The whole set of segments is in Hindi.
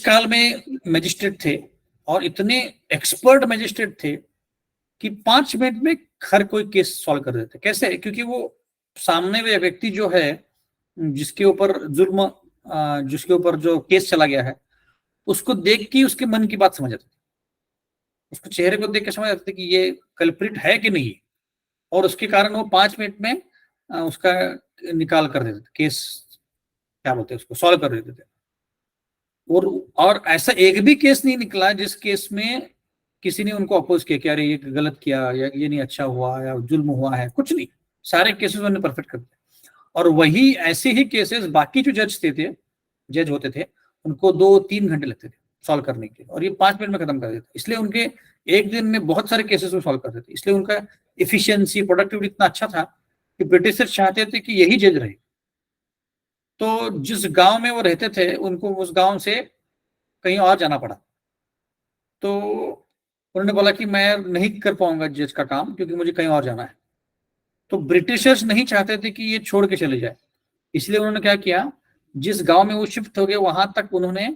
काल में मैजिस्ट्रेट थे और इतने एक्सपर्ट मैजिस्ट्रेट थे कि 5 मिनट में हर कोई केस सॉल्व कर देते। कैसे? क्योंकि वो सामने वे व्यक्ति जो है जिसके ऊपर जुल्म जिसके ऊपर जो केस चला गया है, उसको देख के उसके मन की बात समझ आती थी, उसके चेहरे को देख के समझ आती थी कि ये कल्प्रिट है कि नहीं, और उसके कारण वो 5 मिनट में उसका निकाल कर देते थे, केस क्या बोलते हैं उसको, सॉल्व कर देते थे। और ऐसा एक भी केस नहीं निकला जिस केस में किसी ने उनको अपोज किया कि अरे ये गलत किया या ये नहीं अच्छा हुआ या जुल्म हुआ है, कुछ नहीं। सारे केसेस उन्होंने परफेक्ट कर दिया। और वही ऐसे ही केसेस बाकी जो जज होते थे उनको 2-3 घंटे लगते थे सॉल्व करने के, और ये 5 मिनट में खत्म कर देते। इसलिए उनके एक दिन में बहुत सारे केसेस में सॉल्व कर देते। इसलिए उनका एफिशिएंसी, प्रोडक्टिविटी इतना अच्छा था कि ब्रिटिशर्स चाहते थे कि यही जज रहे। तो जिस गांव में वो रहते थे उनको उस गांव से कहीं और जाना पड़ा। तो उन्होंने बोला कि मैं नहीं कर पाऊंगा जज का काम क्योंकि मुझे कहीं और जाना है। तो ब्रिटिशर्स नहीं चाहते थे कि ये छोड़ के चले जाए, इसलिए उन्होंने क्या किया, जिस गांव में वो शिफ्ट हो गए वहां तक उन्होंने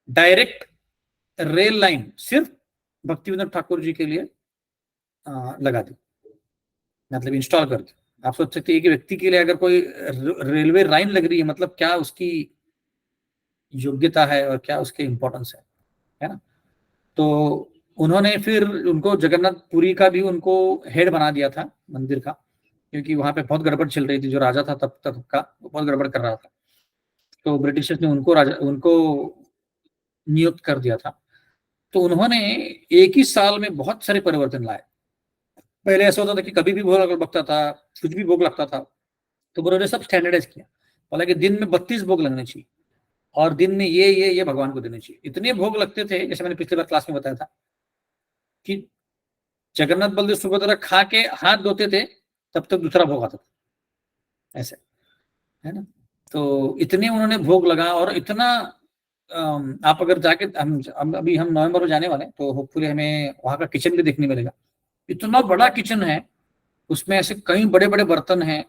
डायरेक्ट रेल लाइन सिर्फ भक्तिविनोद ठाकुर जी के लिए लगा दी, मतलब इंस्टॉल कर दी। आप सोच सकते हैं कि व्यक्ति के लिए अगर कोई रेलवे लाइन लग रही है मतलब क्या उसकी योग्यता है और क्या उसके इंपॉर्टेंस है ना। तो उन्होंने फिर उनको जगन्नाथपुरी का भी उनको हेड बना दिया था मंदिर का, क्योंकि वहां पे बहुत गड़बड़ चल रही थी। जो राजा था तब तक का वो बहुत गड़बड़ कर रहा था, तो ब्रिटिशर्स ने उनको नियुक्त कर दिया था। तो उन्होंने एक ही साल में बहुत सारे परिवर्तन लाए। पहले ऐसा होता था कि कभी भी भोग लगता था, कुछ भी भोग लगता था, तो उन्होंने सब स्टैंडर्डाइज किया। बोला कि दिन में 32 भोग लगने चाहिए और दिन में ये भगवान को देने चाहिए। इतने भोग लगते थे, जैसे मैंने पिछली बार क्लास में बताया था कि जगन्नाथ बलदेव सुभद्रा खा के हाथ धोते थे तब तक दूसरा भोग आता था, ऐसे है ना। तो इतने उन्होंने भोग लगा और इतना आप अगर जाके अभी हम नवंबर में जाने वाले हैं तो होपफुली हमें वहां का किचन भी देखने मिलेगा। इतना बड़ा किचन है, उसमें ऐसे कई बड़े बड़े बर्तन हैं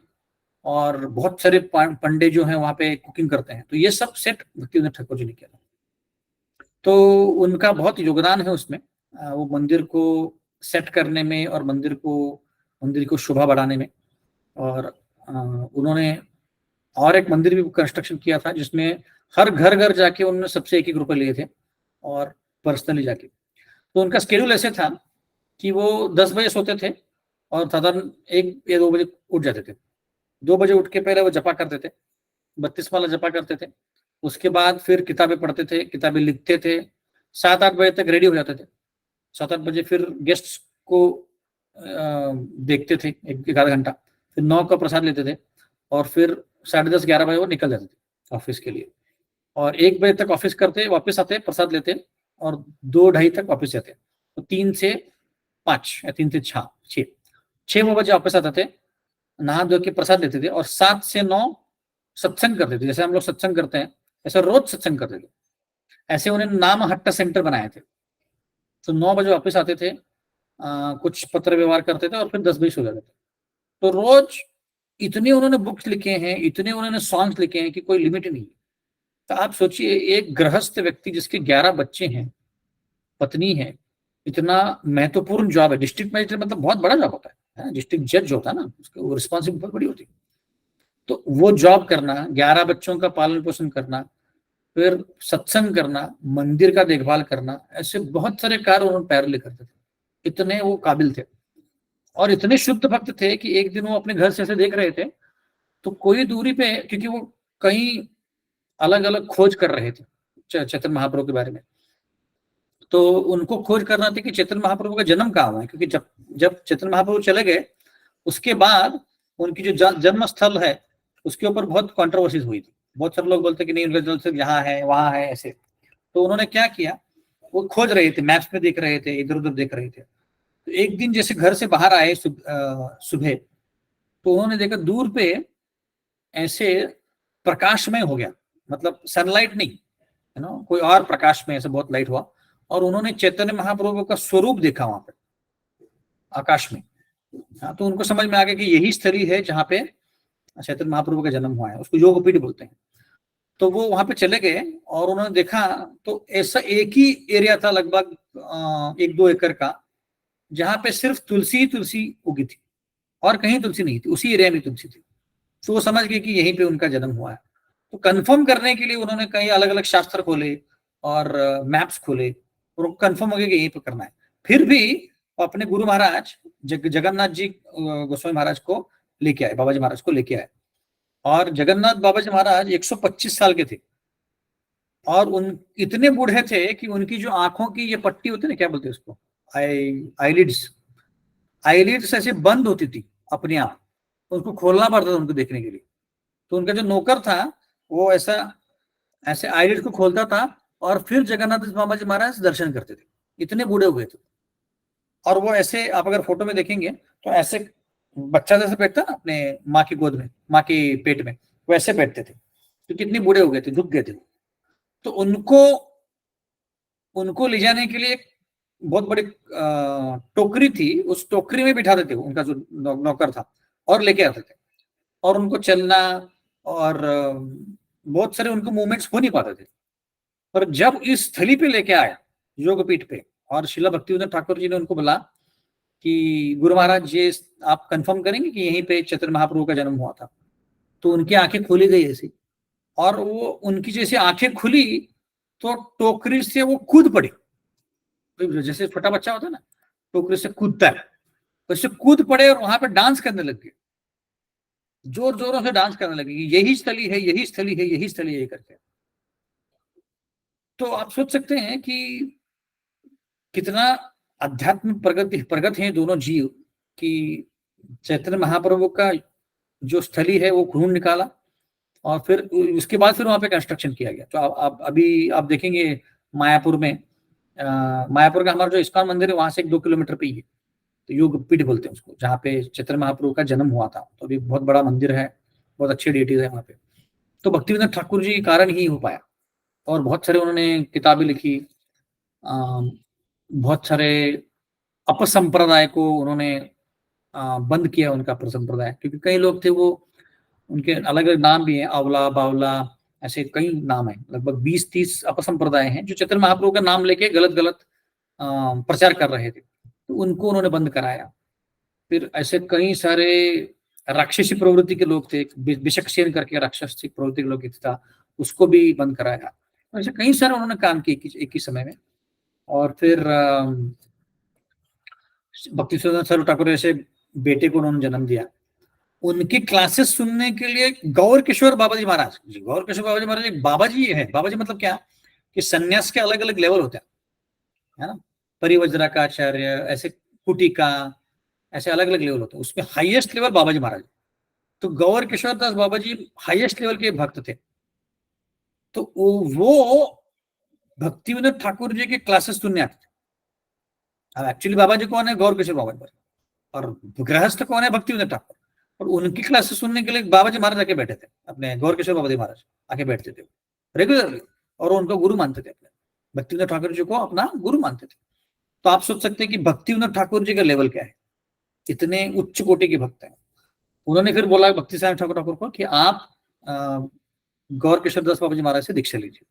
और बहुत सारे पंडे जो हैं वहां पे कुकिंग करते हैं। तो ये सब सेट भक्तिविनोद ठाकुर जी ने किया। तो उनका बहुत योगदान है उसमें, वो मंदिर को सेट करने में और मंदिर को शोभा बढ़ाने में। और उन्होंने और एक मंदिर भी कंस्ट्रक्शन किया था जिसमें हर घर घर जाके उन्होंने सबसे 1-1 रुपए लिए थे और पर्सनली जाके। तो उनका स्केड्यूल ऐसे था कि वो 10 बजे सोते थे और साधारण 1 या 2 बजे उठ जाते थे। 2 बजे उठ के पहले वो जपा करते थे, 32 माला जपा करते थे। उसके बाद फिर किताबें पढ़ते थे, किताबें लिखते थे। 7-8 बजे तक रेडी हो जाते थे। 7-8 बजे फिर गेस्ट को देखते थे 1-1 घंटा, फिर 9 का प्रसाद लेते थे और फिर 10:30-11 बजे वो निकल जाते थे ऑफिस के लिए। और 1 बजे तक ऑफिस करते, वापस आते, प्रसाद लेते और 2-2:30 तक वापस जाते। तो 3 से 5 या 3 से 6 बजे वापस आते थे, नहा धो के प्रसाद लेते थे और 7 से 9 सत्संग करते थे। जैसे हम लोग सत्संग करते हैं ऐसा रोज सत्संग करते थे। ऐसे उन्हें नाम हट्टा सेंटर बनाए थे। तो 9 बजे वापस आते थे, कुछ पत्र व्यवहार करते थे और फिर 10 बजे सो जाते थे। तो रोज इतने उन्होंने बुक्स लिखे हैं, इतने उन्होंने सॉन्ग्स लिखे हैं कि कोई लिमिट नहीं। तो आप सोचिए एक गृहस्थ व्यक्ति जिसके 11 बच्चे हैं, पत्नी है, इतना महत्वपूर्ण जॉब है। डिस्ट्रिक्ट मैजिस्ट्रेट मतलब बहुत बड़ा जॉब होता है, डिस्ट्रिक्ट जज होता है ना, उसकी वो रिस्पॉन्सिबिलिटी बहुत बड़ी होती है। तो वो जॉब करना, 11 बच्चों का पालन पोषण करना, फिर सत्संग करना, मंदिर का देखभाल करना, ऐसे बहुत सारे कार्य उन्होंने पैरेलल करते थे। इतने वो काबिल थे और इतने शुद्ध भक्त थे कि एक दिन वो अपने घर से ऐसे देख रहे थे तो कोई दूरी पे, क्योंकि वो कई अलग अलग खोज कर रहे थे चैतन्य महाप्रभु के बारे में, तो उनको खोज करना थी कि चैतन्य महाप्रभु का जन्म कहाँ हुआ है। क्योंकि जब चैतन्य महाप्रभु चले गए उसके बाद उनकी जो जन्म स्थल है उसके ऊपर बहुत कंट्रोवर्सीज हुई थी। बहुत सारे लोग बोलते कि नहीं उनका जन्म स्थल यहाँ है वहां है ऐसे। तो उन्होंने क्या किया, वो खोज रहे थे, मैप्स में देख रहे थे, इधर उधर देख रहे थे। तो एक दिन जैसे घर से बाहर आए सुबह, तो उन्होंने देखा दूर पे ऐसे प्रकाशमय हो गया, मतलब सनलाइट नहीं है ना, कोई और प्रकाश में ऐसे बहुत लाइट हुआ और उन्होंने चैतन्य महाप्रभु का स्वरूप देखा वहां पे आकाश में। हाँ, तो उनको समझ में आ गया कि यही स्थली है जहाँ पे चैतन्य महाप्रभु का जन्म हुआ है। उसको योगपीठ बोलते हैं। तो वो वहां पे चले गए और उन्होंने देखा तो ऐसा एक ही एरिया था लगभग 1-2 एकड़ का, जहां पे सिर्फ तुलसी ही तुलसी उगी थी और कहीं तुलसी नहीं थी, उसी एरिया में तुलसी थी। तो वो समझ गए कि यहीं पे उनका जन्म हुआ है। तो कंफर्म करने के लिए उन्होंने कई अलग अलग शास्त्र खोले और मैप्स खोले और कंफर्म हो गया कि यहीं पे करना है। फिर भी वो अपने गुरु महाराज जगन्नाथ जी गोस्वामी महाराज को लेके आए, बाबा जी महाराज को लेके आए। और जगन्नाथ बाबा जी महाराज 125 साल के थे और उन इतने बूढ़े थे कि उनकी जो आंखों की ये पट्टी होती है ना, क्या बोलते हैं उसको, आईलिड्स, आईलिड्स ऐसे बंद होती थी अपने आप, उनको खोलना पड़ता था उनको देखने के लिए। तो उनका जो नौकर था वो ऐसा ऐसे आईलिड को खोलता था और फिर जगन्नाथ बाबा जी महाराज दर्शन करते थे, इतने बूढ़े हो गए थे। और वो ऐसे, आप अगर फोटो में देखेंगे तो ऐसे बच्चा जैसे बैठता ना अपने माँ की गोद में, माँ के पेट में, वैसे बैठते थे। तो कितने बूढ़े हो गए थे, झुक गए थे। तो उनको उनको ले जाने के लिए बहुत बड़ी टोकरी थी, उस टोकरी में बिठाते थे उनका जो नौकर था और लेके आते थे। और उनको चलना और बहुत सारे उनको मूवमेंट्स हो नहीं पाते थे। पर जब इस स्थली पे लेके आया योगपीठ पे, और शिला भक्तिविनोद ठाकुर जी ने उनको बोला कि गुरु महाराज ये आप कंफर्म करेंगे कि यहीं पे चैतन्य महाप्रभु का जन्म हुआ था। तो उनकी आंखें खोली गई ऐसी, और वो उनकी जैसे आंखें खुली तो टोकरी से वो कूद पड़ी, जैसे छोटा बच्चा होता है ना टोकरी से कूदता है, वैसे कूद पड़े और वहां पे डांस करने लग गए, जोर जोरों से डांस करने लगे, यही स्थली है, यही स्थली है, यही स्थली है करके। तो आप सोच सकते हैं कि कितना आध्यात्मिक प्रगत है दोनों जीव, कि चैतन्य महाप्रभु का जो स्थली है वो ढूंढ निकाला और फिर उसके बाद फिर वहां पे कंस्ट्रक्शन किया गया। तो आप अभी आप देखेंगे मायापुर में, मायापुर का हमारा जो इस्कॉन मंदिर है वहां से 1-2 किलोमीटर पे ही है। तो योगपीठ बोलते हैं उसको, जहाँ पे चैतन्य महाप्रभु का जन्म हुआ था। तो अभी बहुत बड़ा मंदिर है, बहुत अच्छी डेटीज है वहाँ पे। तो भक्तिविनोद ठाकुर जी के कारण ही हो पाया। और बहुत सारे उन्होंने किताबें लिखी, बहुत सारे अपसंप्रदाय को उन्होंने बंद किया, उनका अपसंप्रदाय, क्योंकि कई लोग थे वो, उनके अलग अलग नाम भी हैं, अवला बावला, ऐसे कई नाम हैं, लगभग 20-30 अपसंप्रदाय हैं जो चैतन्य महाप्रभु का नाम लेके गलत गलत प्रचार कर रहे थे। तो उनको उन्होंने बंद कराया। फिर ऐसे कई सारे राक्षसी प्रवृत्ति के लोग थे, विशक्सेन करके राक्षसी प्रवृत्ति के लोग था, उसको भी बंद कराया। ऐसे कई सारे उन्होंने काम किए एक ही समय में। और फिर भक्ति स्वरूप ठाकुर ऐसे बेटे को उन्होंने जन्म दिया। उनकी क्लासेस सुनने के लिए गौर किशोर बाबा जी महाराज जी, गौर किशोर बाबा जी महाराज एक बाबा जी है। बाबा जी मतलब क्या कि सन्यास के अलग अलग लेवल होते हैं, है ना, परिवज्रकाचार्य, ऐसे कुटिका, ऐसे अलग अलग लेवल होते हैं, उसमें हाईएस्ट लेवल बाबा जी महाराज। तो गौर किशोर दास बाबा जी हाईएस्ट लेवल के भक्त थे। तो वो भक्तिविनोद ठाकुर जी के क्लासेस सुनने आते थे। अब एक्चुअली बाबा जी कौन है, गौर किशोर बाबा जी, और गृहस्थ कौन है, भक्तिविनोद ठाकुर। और उनकी क्लासेस सुनने के लिए बाबा जी महाराज आके बैठे थे, अपने गौर किशोर बाबा जी महाराज आके बैठते थे रेगुलरली, और उनको गुरु मानते थे, अपने भक्तिविनोद ठाकुर जी को अपना गुरु मानते थे। तो आप सोच सकते हैं कि भक्तिविनोद ठाकुर जी का लेवल क्या है, इतने उच्च कोटि के भक्त हैं। उन्होंने फिर बोला भक्ति साहब ठाकुर को कि आप गौर किशोर दास बाबा जी महाराज से दीक्षा लीजिए,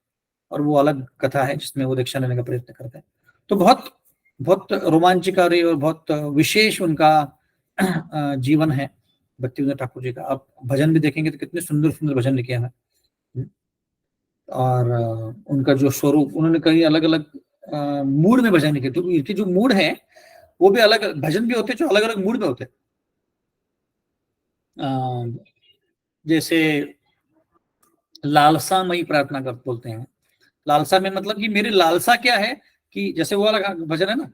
और वो अलग कथा है जिसमें वो दीक्षा लेने का प्रयत्न करते हैं। तो बहुत बहुत रोमांचकारी और बहुत विशेष उनका जीवन है भक्तिविनोद ठाकुर जी का। आप भजन भी देखेंगे तो कितने सुंदर सुंदर भजन लिखे हैं। और उनका जो स्वरूप, उन्होंने कई अलग अलग मूड में भजन लिखे। तो इनके जो मूड है वो भी अलग, भजन भी होते हैं जो अलग अलग मूड में होते हैं। जैसे लालसामयी प्रार्थना कर बोलते हैं। लालसा में मतलब कि मेरी लालसा क्या है, कि जैसे वो वाला भजन है ना,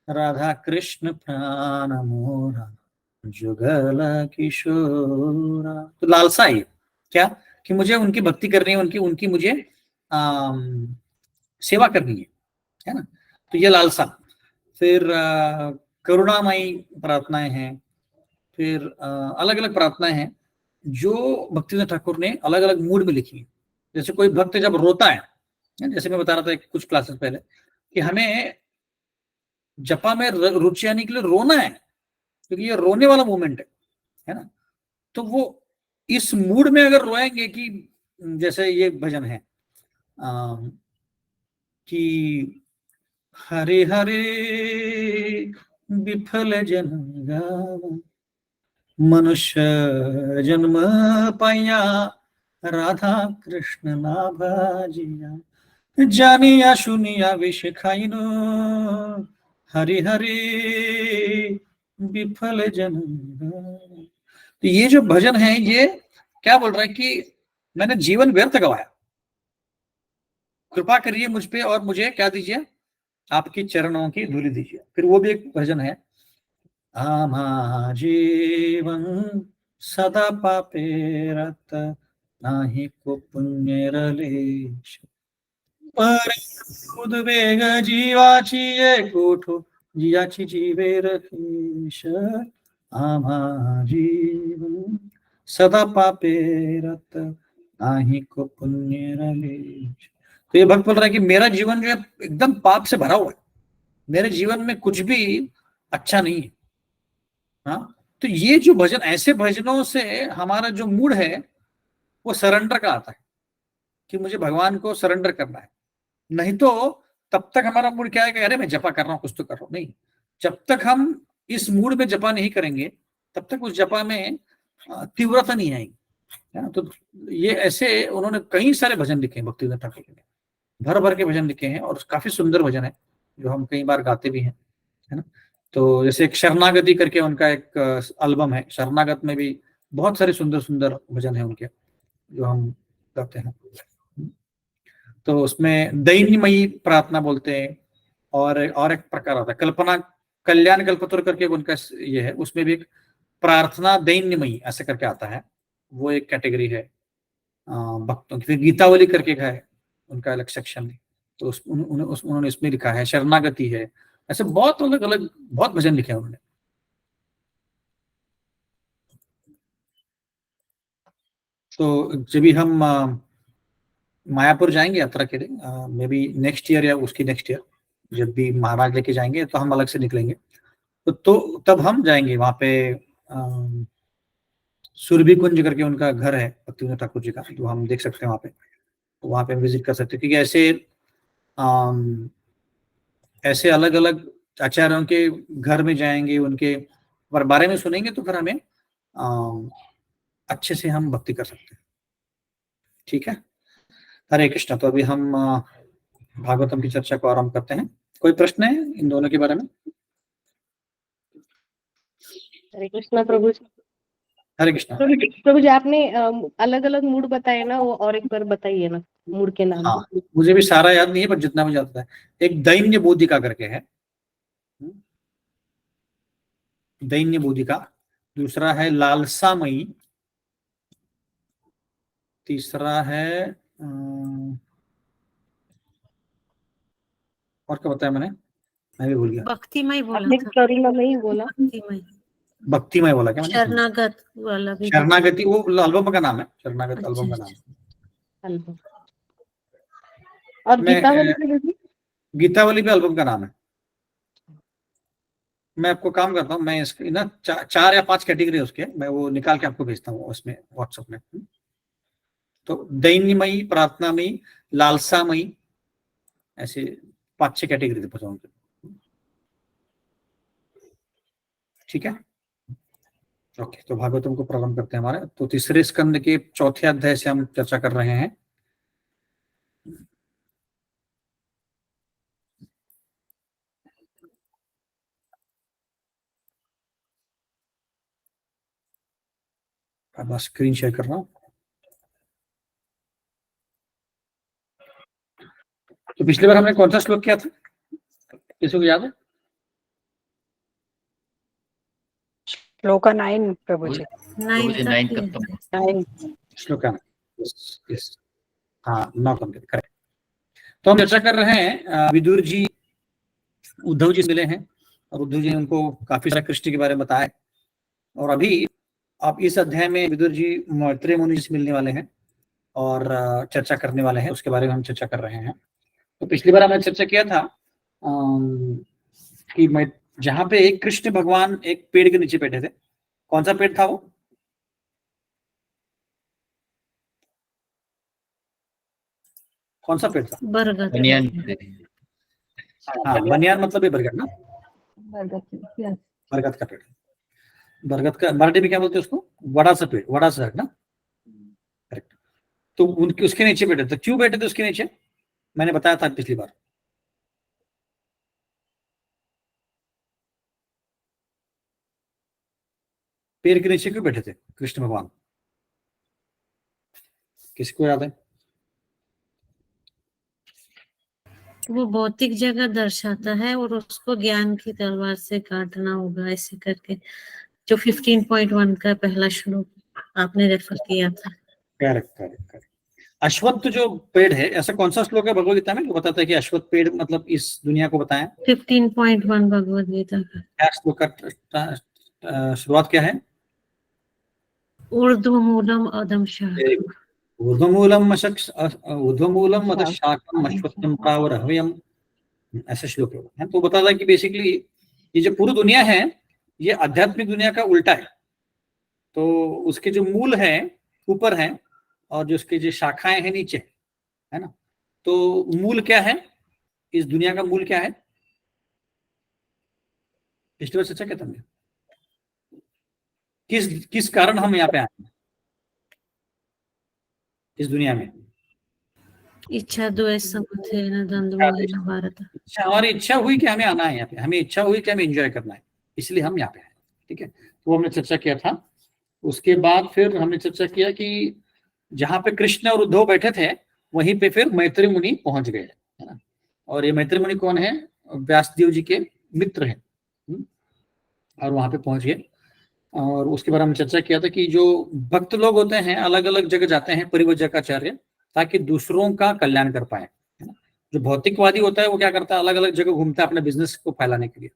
राधा कृष्ण प्राण मोरा जुगल किशोरा। तो लालसा है क्या, कि मुझे उनकी भक्ति करनी है, उनकी उनकी मुझे सेवा करनी है ना। तो ये लालसा। फिर करुणामयी प्रार्थनाएं हैं, फिर अलग अलग प्रार्थनाएं हैं जो भक्तिविनोद ठाकुर ने अलग अलग मूड में लिखी है। जैसे कोई भक्त जब रोता है, जैसे मैं बता रहा था कुछ क्लासेस पहले, कि हमें जपा में रुचि आने के लिए रोना है, क्योंकि ये रोने वाला मोमेंट है ना। तो वो इस मूड में अगर रोएंगे कि जैसे ये भजन है कि हरे हरे विफल जन गावा, मनुष्य जन्म पाया, राधा कृष्ण ना भाजिया, जानिया सुनिया विष खाइनो, हरि हरि विफल जन गावा। तो ये जो भजन है ये क्या बोल रहा है कि मैंने जीवन व्यर्थ गवाया, कृपा करिए मुझ पे और मुझे क्या दीजिए, आपकी चरणों की धूलि दीजिए। फिर वो भी एक भजन है, आमा जीवन सदा पापे रत, नाही को पुण्य रलेश, पर उद्वेग जीवाची एक उठो, जियाची जीवे रखेश, आमा जीवन सदा पापे रत, नाही को पुण्य रलेश। तो ये भक्त बोल रहा है कि मेरा जीवन जो है एकदम पाप से भरा हुआ है, मेरे जीवन में कुछ भी अच्छा नहीं है। हाँ, तो ये जो भजन, ऐसे भजनों से हमारा जो मूड है वो सरेंडर का आता है कि मुझे भगवान को सरेंडर करना है। नहीं तो तब तक हमारा मूड क्या है कि अरे मैं जपा कर रहा हूं, कुछ तो कर रहा हूं। नहीं, जब तक हम इस मूड में जपा नहीं करेंगे तब तक उस जपा में तीव्रता नहीं आएगी, है ना। तो ये ऐसे उन्होंने कई सारे भजन लिखे हैं भक्तिवेदांत ठाकुर जी ने, भर भर के भजन लिखे हैं और काफी सुंदर भजन है जो हम कई बार गाते भी हैं, है ना। तो जैसे एक शरणागति करके उनका एक एल्बम है, शरणागत में भी बहुत सारे सुंदर सुंदर भजन है उनके जो हम गाते हैं। तो उसमें दैन्यमयी प्रार्थना बोलते हैं, और एक प्रकार आता है कल्पना कल्याण कल्पतरु करके उनका ये है, उसमें भी एक प्रार्थना दैन्यमयी ऐसे करके आता है, वो एक कैटेगरी है भक्तों की। फिर गीतावली करके है उनका अलग सेक्शन है, तो उन्होंने इसमें लिखा है, शरणागति है, ऐसे बहुत अलग अलग बहुत भजन लिखे हैं उन्होंने। तो जब भी हम मायापुर जाएंगे यात्रा के लिए, मे बी नेक्स्ट ईयर या उसकी नेक्स्ट ईयर, जब भी महाराज लेके जाएंगे तो हम अलग से निकलेंगे, तो तब हम जाएंगे वहां पे। सुरभि कुंज करके उनका घर है भक्तिविनोद ठाकुर जी का, तो हम देख सकते हैं वहां पे, तो वहां पे विजिट कर सकते हैं। क्योंकि ऐसे अलग अलग आचार्यों के घर में जाएंगे, उनके बारे में सुनेंगे, तो फिर हमें अच्छे से हम भक्ति कर सकते हैं। ठीक है, हरे कृष्ण। तो अभी हम भागवतम की चर्चा को आरंभ करते हैं। कोई प्रश्न है इन दोनों के बारे में? हरे कृष्णा प्रभु जी। हरे कृष्णा प्रभु जी, आपने अलग अलग मूड बताए ना, वो और एक बार बताइए ना मूड के नाम। हाँ, मुझे भी सारा याद नहीं है पर जितना मुझे आता है, एक दैन्य बोधिका करके है, दैन्य बोधिका। दूसरा है लालसामयी। तीसरा है और क्या बताया मैंने, मैं भी भूल गया। भक्तिमय बोला था। करुणामयी बोला। भक्तिमय, भक्तिमय बोला क्या मैंने? शरणागत वाला भी। शरणागति वो एल्बम का नाम है, शरणागत अच्छा, एल्बम का नाम है। और गीतावली? गीतावली भी एल्बम का नाम है। मैं आपको काम करता हूँ, मैं इसके ना 4 या 5 कैटेगरी है उसके, मैं वो निकाल के आपको भेजता हूँ उसमें व्हाट्सएप में। तो दैन्यमयी, प्रार्थनामयी, लालसामयी, ऐसे 5-6 कैटेगरी थे भजनों के। ठीक है, ओके। तो भागवतम को प्रारंभ करते हैं हमारे। तो तीसरे स्कंद के 4थे अध्याय से हम चर्चा कर रहे हैं। अब स्क्रीन शेयर कर रहा हूँ। तो पिछली बार हमने कौन सा श्लोक किया था, किसी को याद है? श्लोका 9 प्रभु जी। 9 श्लोका 9, हाँ 9 कंप्लीट, करेक्ट। तो हम चर्चा कर रहे हैं, विदुर जी उद्धव जी मिले हैं और उद्धव जी ने उनको काफी सारे कृष्ण के बारे में बताया। और अभी आप इस अध्याय में विदुर जी मैत्रेय मुनि से मिलने वाले हैं और चर्चा करने वाले हैं, उसके बारे में हम चर्चा कर रहे हैं। तो पिछली बार हमने चर्चा किया था कि मैं जहां पे एक कृष्ण भगवान एक पेड़ के नीचे बैठे थे। कौन सा पेड़ था वो? कौन सा पेड़ था? बरगद बनियान हाँ, बनियान मतलब ये बरगद ना, yes. बरगद का पेड़। बरगद का मराठी में क्या बोलते हैं उसको? वडाचा पेड़, वडाचा झाड ना, करेक्ट। तो उनके उसके नीचे बैठे थे। क्यों बैठे थे उसके नीचे? मैंने बताया था पिछली बार। पेड़ के नीचे क्यों बैठे थे कृष्ण भगवान? किसको याद है? वो भौतिक जगह दर्शाता है और उसको ज्ञान की तलवार से काटना होगा ऐसे करके, जो 15.1 का पहला श्लोक आपने रेफर किया था। Correct correct correct. अश्वत्थ जो पेड़ है, ऐसा कौन सा श्लोक है भगवद गीता में जो बताता है कि अश्वत्थ पेड़ मतलब इस दुनिया को बताएं? 15.1 भगवद गीता का। क्या श्लोक का शुरुआत क्या है? ऊर्ध्वमूलम अधमशः। ऊर्ध्वमूलम ऊर्ध्वमूलम अधशाखम अश्वत्थम प्रावरहव्यम, ऐसा श्लोक है। तो बताता है कि बेसिकली ये जो पूरी दुनिया है ये आध्यात्मिक दुनिया का उल्टा है। तो उसके जो मूल है ऊपर है और जो उसके जो शाखाएं हैं नीचे, है ना। तो मूल क्या है इस दुनिया का? मूल क्या है? पिछली बार चर्चा क्या था? किस कारण हम यहाँ पे आए इस दुनिया में? इच्छा द्वेष समुत्थेन द्वंद्व मोहेन भारत। हमारी इच्छा हुई कि हमें आना है यहाँ पे, हमें इच्छा हुई कि हमें एंजॉय करना है, इसलिए हम यहाँ पे आए। ठीक है, तो हमने चर्चा किया था। उसके बाद फिर हमने चर्चा किया कि जहां पे कृष्ण और उद्धव बैठे थे वहीं पे फिर मैत्री मुनि पहुंच गए, है ना। और ये मैत्री मुनि कौन है? व्यासदेव जी के मित्र हैं। और वहां पे पहुंच गए और उसके बारे में चर्चा किया था कि जो भक्त लोग होते हैं अलग अलग जगह जाते हैं परिव्रजकाचार्य, ताकि दूसरों का कल्याण कर पाए, है ना। जो भौतिकवादी होता है वो क्या करता है? अलग अलग जगह घूमता है अपने बिजनेस को फैलाने के लिए।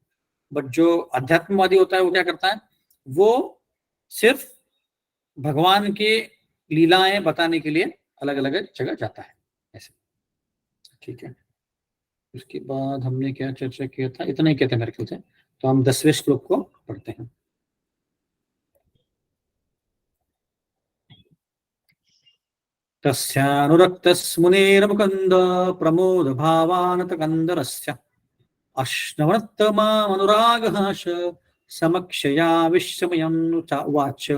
बट जो अध्यात्मवादी होता है वो क्या करता है? वो सिर्फ भगवान के लीलाएं बताने के लिए अलग अलग जगह जाता है, ऐसे। ठीक है, उसके बाद हमने क्या चर्चा किया था? इतना ही कहते हैं मेरे ख्याल से। तो हम 10वें श्लोक को पढ़ते हैं। तस्यानुरक्तस्मुनेरमुकन्द प्रमोद भावानत कंदरस्य अश्नवत्तमानुरागः समक्षया विश्वमयं वाच।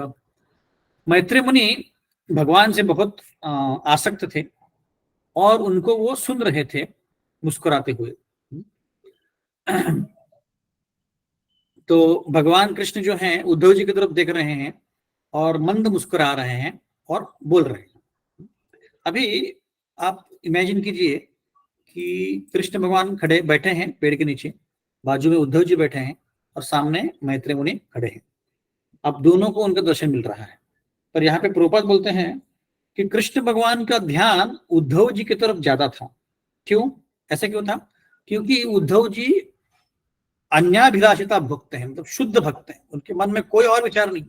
मैत्री मुनि भगवान से बहुत आसक्त थे और उनको वो सुन रहे थे मुस्कुराते हुए। तो भगवान कृष्ण जो हैं उद्धव जी की तरफ देख रहे हैं और मंद मुस्कुरा रहे हैं और बोल रहे हैं। अभी आप इमेजिन कीजिए कि कृष्ण भगवान खड़े बैठे हैं पेड़ के नीचे, बाजू में उद्धव जी बैठे हैं और सामने मैत्री मुनि खड़े हैं। अब दोनों को उनका दर्शन मिल रहा है। पर यहाँ पे प्रभुपाद बोलते हैं कि कृष्ण भगवान का ध्यान उद्धव जी की तरफ ज्यादा था। क्यों? ऐसा क्यों था? क्योंकि उद्धव जी अन्याभिलाषिता भक्त हैं, मतलब शुद्ध भक्त हैं, उनके मन में कोई और विचार नहीं,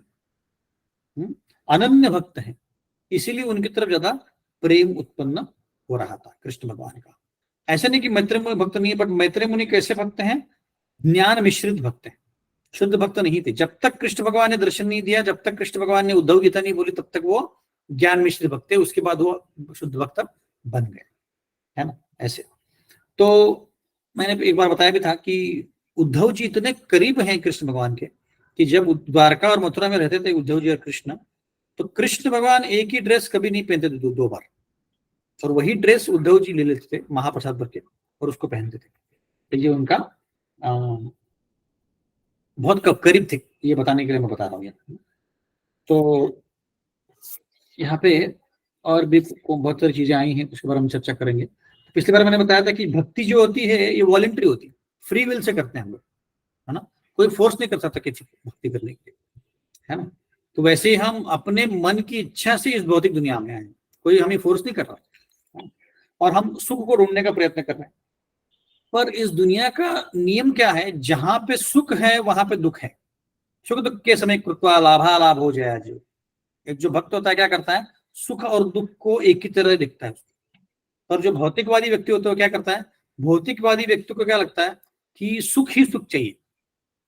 अनन्य भक्त हैं। इसीलिए उनकी तरफ ज्यादा प्रेम उत्पन्न हो रहा था कृष्ण भगवान का। ऐसा नहीं कि मैत्री मुनि भक्त नहीं है, बट मैत्री मुनि कैसे भक्त हैं? ज्ञान मिश्रित भक्त हैं, शुद्ध भक्त नहीं थे। जब तक कृष्ण भगवान ने दर्शन नहीं दिया, जब तक कृष्ण भगवान ने उद्धव गीता नहीं बोली, तब तक वो ज्ञान मिश्रित भक्त थे। उसके बाद वो शुद्ध भक्त बन गए, है ना, ऐसे। तो मैंने एक बार बताया भी था कि उद्धव जी इतने करीब हैं कृष्ण भगवान के कि जब द्वारका और मथुरा में रहते थे उद्धव जी और कृष्ण, तो कृष्ण भगवान एक ही ड्रेस कभी नहीं पहनते थे, दो बार। और वही ड्रेस उद्धव जी ले लेते थे महाप्रसाद भर के और उसको पहनते थे। तो ये उनका बहुत करीब थे, ये बताने के लिए मैं बता रहा हूँ। तो यहाँ पे और भी बहुत सारी चीजें आई हैं, उसके बारे में चर्चा करेंगे। पिछली बार मैंने बताया था कि भक्ति जो होती है ये वॉलंटरी होती है, फ्री विल से करते हैं हम लोग, है ना। कोई फोर्स नहीं कर सकता किसी को भक्ति करने के लिए, है ना। तो वैसे ही हम अपने मन की इच्छा से इस भौतिक दुनिया में आए, कोई हमें फोर्स नहीं कर रहा, और हम सुख को ढूंढने का प्रयत्न कर रहे हैं। पर इस दुनिया का नियम क्या है? जहां पे सुख है वहां पे दुख है। सुख दुख के समय कृत्वा लाभालाभ हो जाए। जो एक जो भक्त होता है क्या करता है? सुख और दुख को एक ही तरह दिखता है। और जो भौतिकवादी व्यक्ति होता है क्या करता है? भौतिकवादी व्यक्ति को क्या लगता है कि सुख ही सुख चाहिए,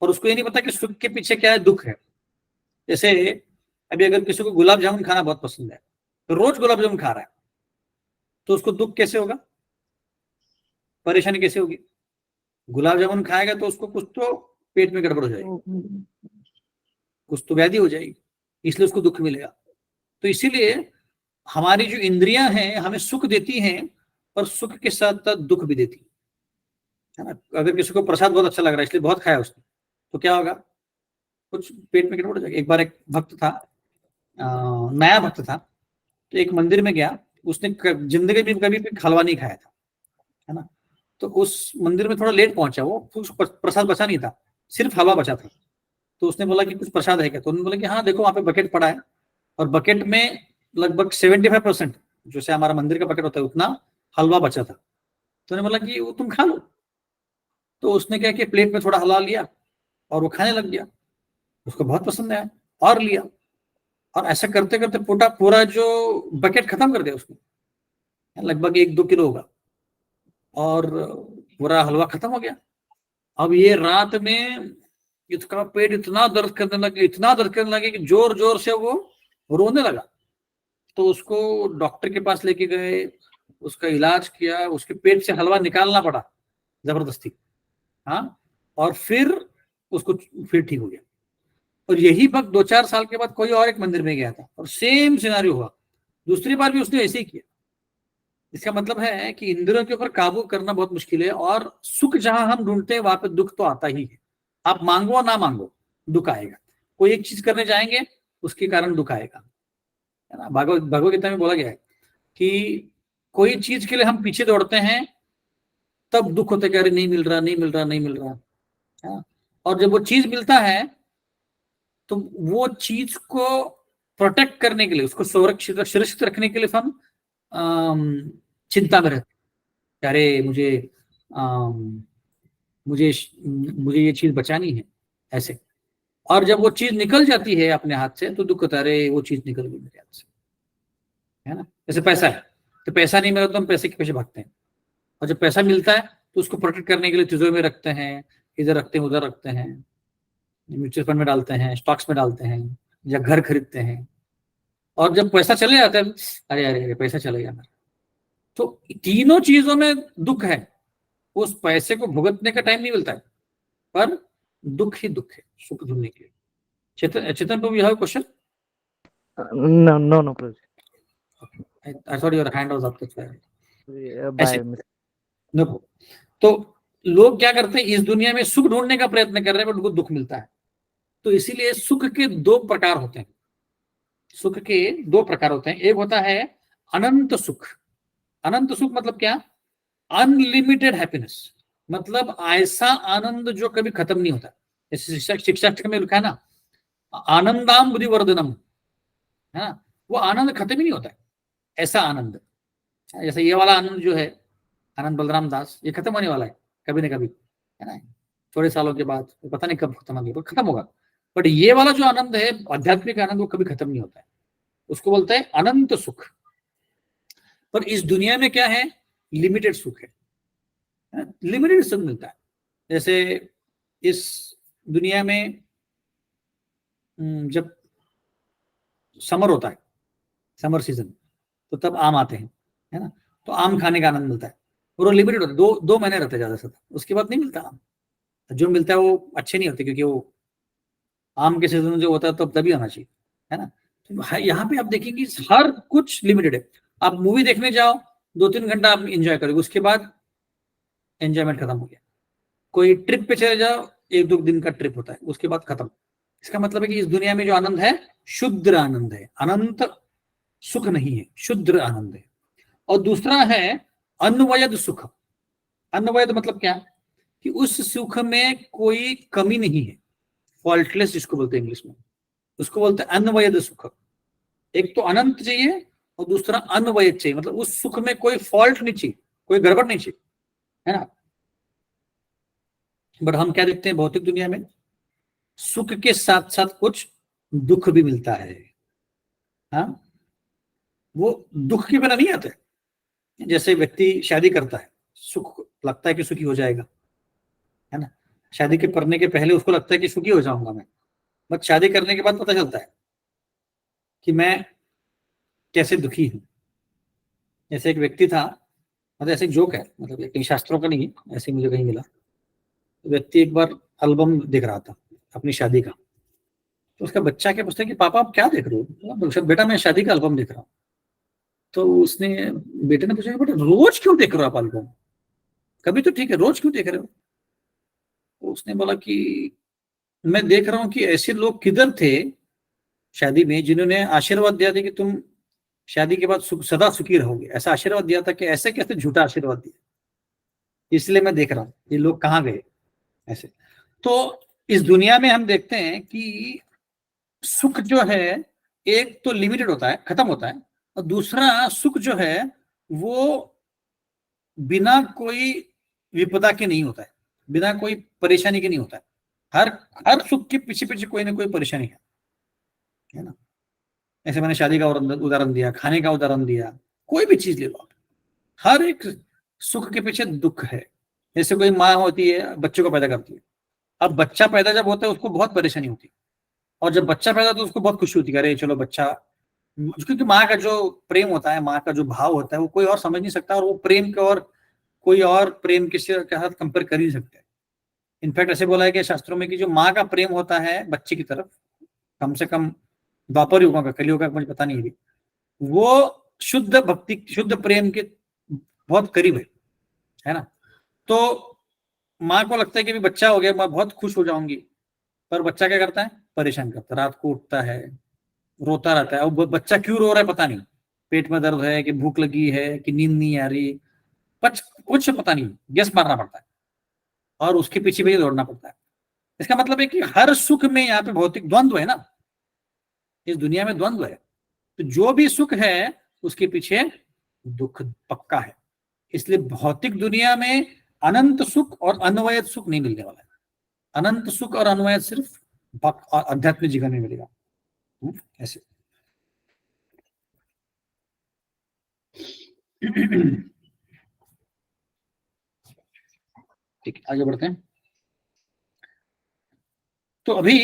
और उसको ये नहीं पता कि सुख के पीछे क्या है, दुख है। जैसे अभी अगर किसी को गुलाब जामुन खाना बहुत पसंद है तो रोज गुलाब जामुन खा रहा है, तो उसको दुख कैसे होगा, परेशानी कैसे होगी? गुलाब जामुन खाएगा तो उसको कुछ तो पेट में गड़बड़ हो जाएगी, कुछ तो व्याधि हो जाएगी, इसलिए उसको दुख मिलेगा। तो इसीलिए हमारी जो इंद्रियां हैं हमें सुख देती हैं, और सुख के साथ साथ दुख भी देती है ना। अगर किसी को प्रसाद बहुत अच्छा लग रहा है इसलिए बहुत खाया उसने, तो क्या होगा, कुछ पेट में गड़बड़ हो जाएगी। एक बार एक भक्त था, नया भक्त था, तो एक मंदिर में गया, उसने जिंदगी में कभी भी हलवा नहीं खाया था, है ना। तो उस मंदिर में थोड़ा लेट पहुंचा वो, प्रसाद बचा नहीं था, सिर्फ हलवा बचा था। तो उसने बोला कि कुछ प्रसाद है क्या? तो उन्होंने बोला कि हाँ देखो वहां पे बकेट पड़ा है, और बकेट में लगभग 75% जैसे हमारा मंदिर का बकेट होता है उतना हलवा बचा था। तो उन्होंने बोला कि वो तुम खा लो। तो उसने क्या किया, प्लेट में थोड़ा हलवा लिया और वो खाने लग गया, उसको बहुत पसंद आया और लिया, और ऐसा करते करते पूरा जो बकेट खत्म कर दिया उसने, लगभग 1-2 किलो होगा, और पूरा हलवा खत्म हो गया। अब ये रात में इसका पेट इतना दर्द करने लगे कि जोर जोर से वो रोने लगा। तो उसको डॉक्टर के पास लेके गए, उसका इलाज किया, उसके पेट से हलवा निकालना पड़ा जबरदस्ती, हाँ, और फिर उसको फिर ठीक हो गया। और यही वक्त 2-4 साल के बाद कोई और एक मंदिर में गया था और सेम सिनारियो हुआ, दूसरी बार भी उसने ऐसे ही किया। इसका मतलब है कि इंद्रियों के ऊपर काबू करना बहुत मुश्किल है, और सुख जहां हम ढूंढते हैं वहां पे दुख तो आता ही है। आप मांगो ना मांगो दुख आएगा, कोई एक चीज करने जाएंगे उसके कारण दुख आएगा, है ना। भगवद गीता में बोला गया है कि कोई चीज के लिए हम पीछे दौड़ते हैं तब दुख होता है कि अरे नहीं मिल रहा, नहीं मिल रहा, नहीं मिल रहा, है ना। और जब वो चीज मिलता है तो वो चीज को प्रोटेक्ट करने के लिए, उसको सुरक्षित रखने के लिए हम चिंता में रहते हैं, अरे मुझे मुझे ये चीज बचानी है, ऐसे। और जब वो चीज निकल जाती है अपने हाथ से तो दुख होता है, अरे वो चीज निकल गई मेरे हाथ से, है ना। जैसे पैसा है, तो पैसा नहीं मिला तो हम पैसे के पीछे भागते हैं, और जब पैसा मिलता है तो उसको प्रोटेक्ट करने के लिए तिजोरी में रखते हैं, इधर रखते हैं, उधर रखते हैं, म्यूचुअल फंड में डालते हैं, स्टॉक्स में डालते हैं, या घर खरीदते हैं। और जब पैसा चले जाता है, अरे अरे अरे पैसा चले गया मेरा। तो तीनों चीजों में दुख है, उस पैसे को भुगतने का टाइम नहीं मिलता है, पर दुख ही दुख है सुख ढूंढने के लिए। Chetan Prabhu, you have question? No, Prabhuji. I thought your hand was up. By no. तो लोग क्या करते हैं, इस दुनिया में सुख ढूंढने का प्रयत्न कर रहे हैं, बट उनको दुख मिलता है। तो इसीलिए सुख के 2 प्रकार होते हैं, सुख के 2 प्रकार होते हैं। एक होता है अनंत सुख। अनंत सुख मतलब क्या? अनलिमिटेड हैप्पीनेस, मतलब ऐसा आनंद जो कभी खत्म नहीं होता। जैसे शिक्षा में लिखा है ना, आनंदाम बुद्धि वर्धनम, है ना, वो आनंद खत्म ही नहीं होता है, ऐसा आनंद। जैसे ये वाला आनंद जो है आनंद बलराम दास, ये खत्म होने वाला है कभी ना कभी, है ना, थोड़े सालों के बाद, पता नहीं कब खत्म होगा, खत्म होगा। बट ये वाला जो आनंद है, आध्यात्मिक आनंद, वो कभी खत्म नहीं होता है, उसको बोलते हैं अनंत सुख। पर इस दुनिया में क्या है, लिमिटेड सुख है, लिमिटेड सुख मिलता है। जैसे इस दुनिया में जब समर होता है, समर सीजन, तो तब आम आते हैं, है ना, तो आम खाने का आनंद मिलता है, और वो लिमिटेड होता है, 2 महीने रहता है ज्यादा से, उसके बाद नहीं मिलता आम। जो मिलता है वो अच्छे नहीं होते, क्योंकि वो आम के सीजन जो होता है तो तभी आना चाहिए, है ना। तो यहाँ पे आप देखेंगे हर कुछ लिमिटेड है। आप मूवी देखने जाओ, 2-3 घंटा आप एंजॉय करोगे, उसके बाद एंजॉयमेंट खत्म हो गया। कोई ट्रिप पे चले जाओ, 1-2 दिन का ट्रिप होता है, उसके बाद खत्म। इसका मतलब है कि इस दुनिया में जो आनंद है, शुद्ध आनंद है, अनंत सुख नहीं है, शुद्ध आनंद है। और दूसरा है अन्वयद सुख। अन्वयद मतलब क्या, कि उस सुख में कोई कमी नहीं है, फॉल्टलेस जिसको बोलते हैं इंग्लिश में, उसको बोलते हैं अन्वयद सुख। एक तो अनंत चाहिए और दूसरा अन्वयद चाहिए, मतलब उस सुख में कोई फॉल्ट नहीं चाहिए, कोई गड़बड़ नहीं चाहिए, है ना। बट हम क्या देखते हैं भौतिक दुनिया में, सुख के साथ साथ कुछ दुख भी मिलता है, हाँ, वो दुख के बिना नहीं आते। जैसे व्यक्ति शादी करता है, सुख लगता है कि सुखी हो जाएगा, है ना, शादी के करने के पहले उसको लगता है कि सुखी हो जाऊंगा मैं, बट शादी करने के बाद पता चलता है कि मैं कैसे दुखी हूं, जैसे एक व्यक्ति था, मतलब ऐसे जोक है, मतलब कहीं शास्त्रों का नहीं, ऐसे मुझे कहीं मिला। तो व्यक्ति एक बार एल्बम देख रहा था अपनी शादी का, तो उसका बच्चा क्या पूछता है कि पापा आप क्या देख रहे हो? तो बेटा मैं शादी का एल्बम देख रहा हूँ। तो उसने, बेटे ने पूछा कि बेटा रोज क्यों देख रहे हो आप एल्बम? कभी तो ठीक है, रोज क्यों देख रहे हो? तो उसने बोला कि मैं देख रहा हूँ कि ऐसे लोग किधर थे शादी में जिन्होंने आशीर्वाद दिया था कि तुम शादी के बाद सदा सुखी रहोगे, ऐसा आशीर्वाद दिया था कि ऐसे कैसे झूठा आशीर्वाद दिया, इसलिए मैं देख रहा हूँ ये लोग कहाँ गए ऐसे। तो इस दुनिया में हम देखते हैं कि सुख जो है एक तो लिमिटेड होता है, खत्म होता है, और दूसरा सुख जो है वो बिना कोई विपदा के नहीं होता है, बिना कोई परेशानी के नहीं होता है। हर हर सुख के पीछे पीछे कोई ना कोई परेशानी है ना। ऐसे मैंने शादी का उदाहरण दिया, खाने का उदाहरण दिया, कोई भी चीज ले लो आप, हर एक सुख के पीछे दुख है। जैसे कोई माँ होती है, बच्चों को पैदा करती है, अब बच्चा पैदा जब होता है उसको बहुत परेशानी होती है, और जब बच्चा पैदा होता है उसको बहुत खुशी होती है, अरे चलो बच्चा, क्योंकि माँ का जो प्रेम होता है, माँ का जो भाव होता है वो कोई और समझ नहीं सकता, और वो प्रेम के और कोई और प्रेम किसी के साथ कंपेयर कर ही नहीं सकते। इनफैक्ट ऐसे बोला है कि शास्त्रों में कि जो माँ का प्रेम होता है बच्चे की तरफ, कम से कम द्वापर युगों का, कलियुग का मुझे पता नहीं है, वो शुद्ध भक्ति, शुद्ध प्रेम के बहुत करीब है ना। तो माँ को लगता है कि भी बच्चा हो गया, मैं बहुत खुश हो जाऊंगी, पर बच्चा क्या करता है, परेशान करता है, रात को उठता है, रोता रहता है। अब बच्चा क्यों रो रहा है पता नहीं, पेट में दर्द है कि भूख लगी है कि नींद नहीं आ रही, कुछ पता नहीं, गेस मारना पड़ता है और उसके पीछे भी दौड़ना पड़ता है। इसका मतलब है कि हर सुख में यहाँ पे भौतिक द्वंद्व है ना, इस दुनिया में द्वंद्व है, तो जो भी सुख है उसके पीछे दुख पक्का है। इसलिए भौतिक दुनिया में अनंत सुख और अन्वयत सुख नहीं मिलने वाला है। अनंत सुख और अन्वयत सिर्फ आध्यात्मिक जीवन में मिलेगा। ऐसे ठीक, आगे बढ़ते हैं। तो अभी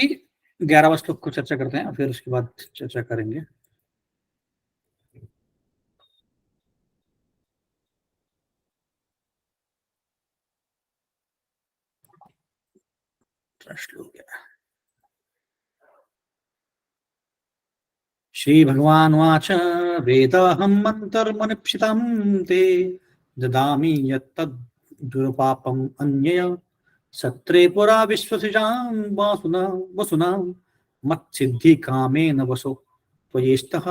11वां श्लोक को चर्चा करते हैं, फिर उसके बाद चर्चा करेंगे। श्लोक श्री भगवान वाच वेदाहं मंतर्मनिप्सितं ते ददामि यत्तद्दुर्पापम् अन्यया सत्रे पुरा विश्वसिजां वसुना मत्सिद्धि कामेन वसो त्वयेष्टः।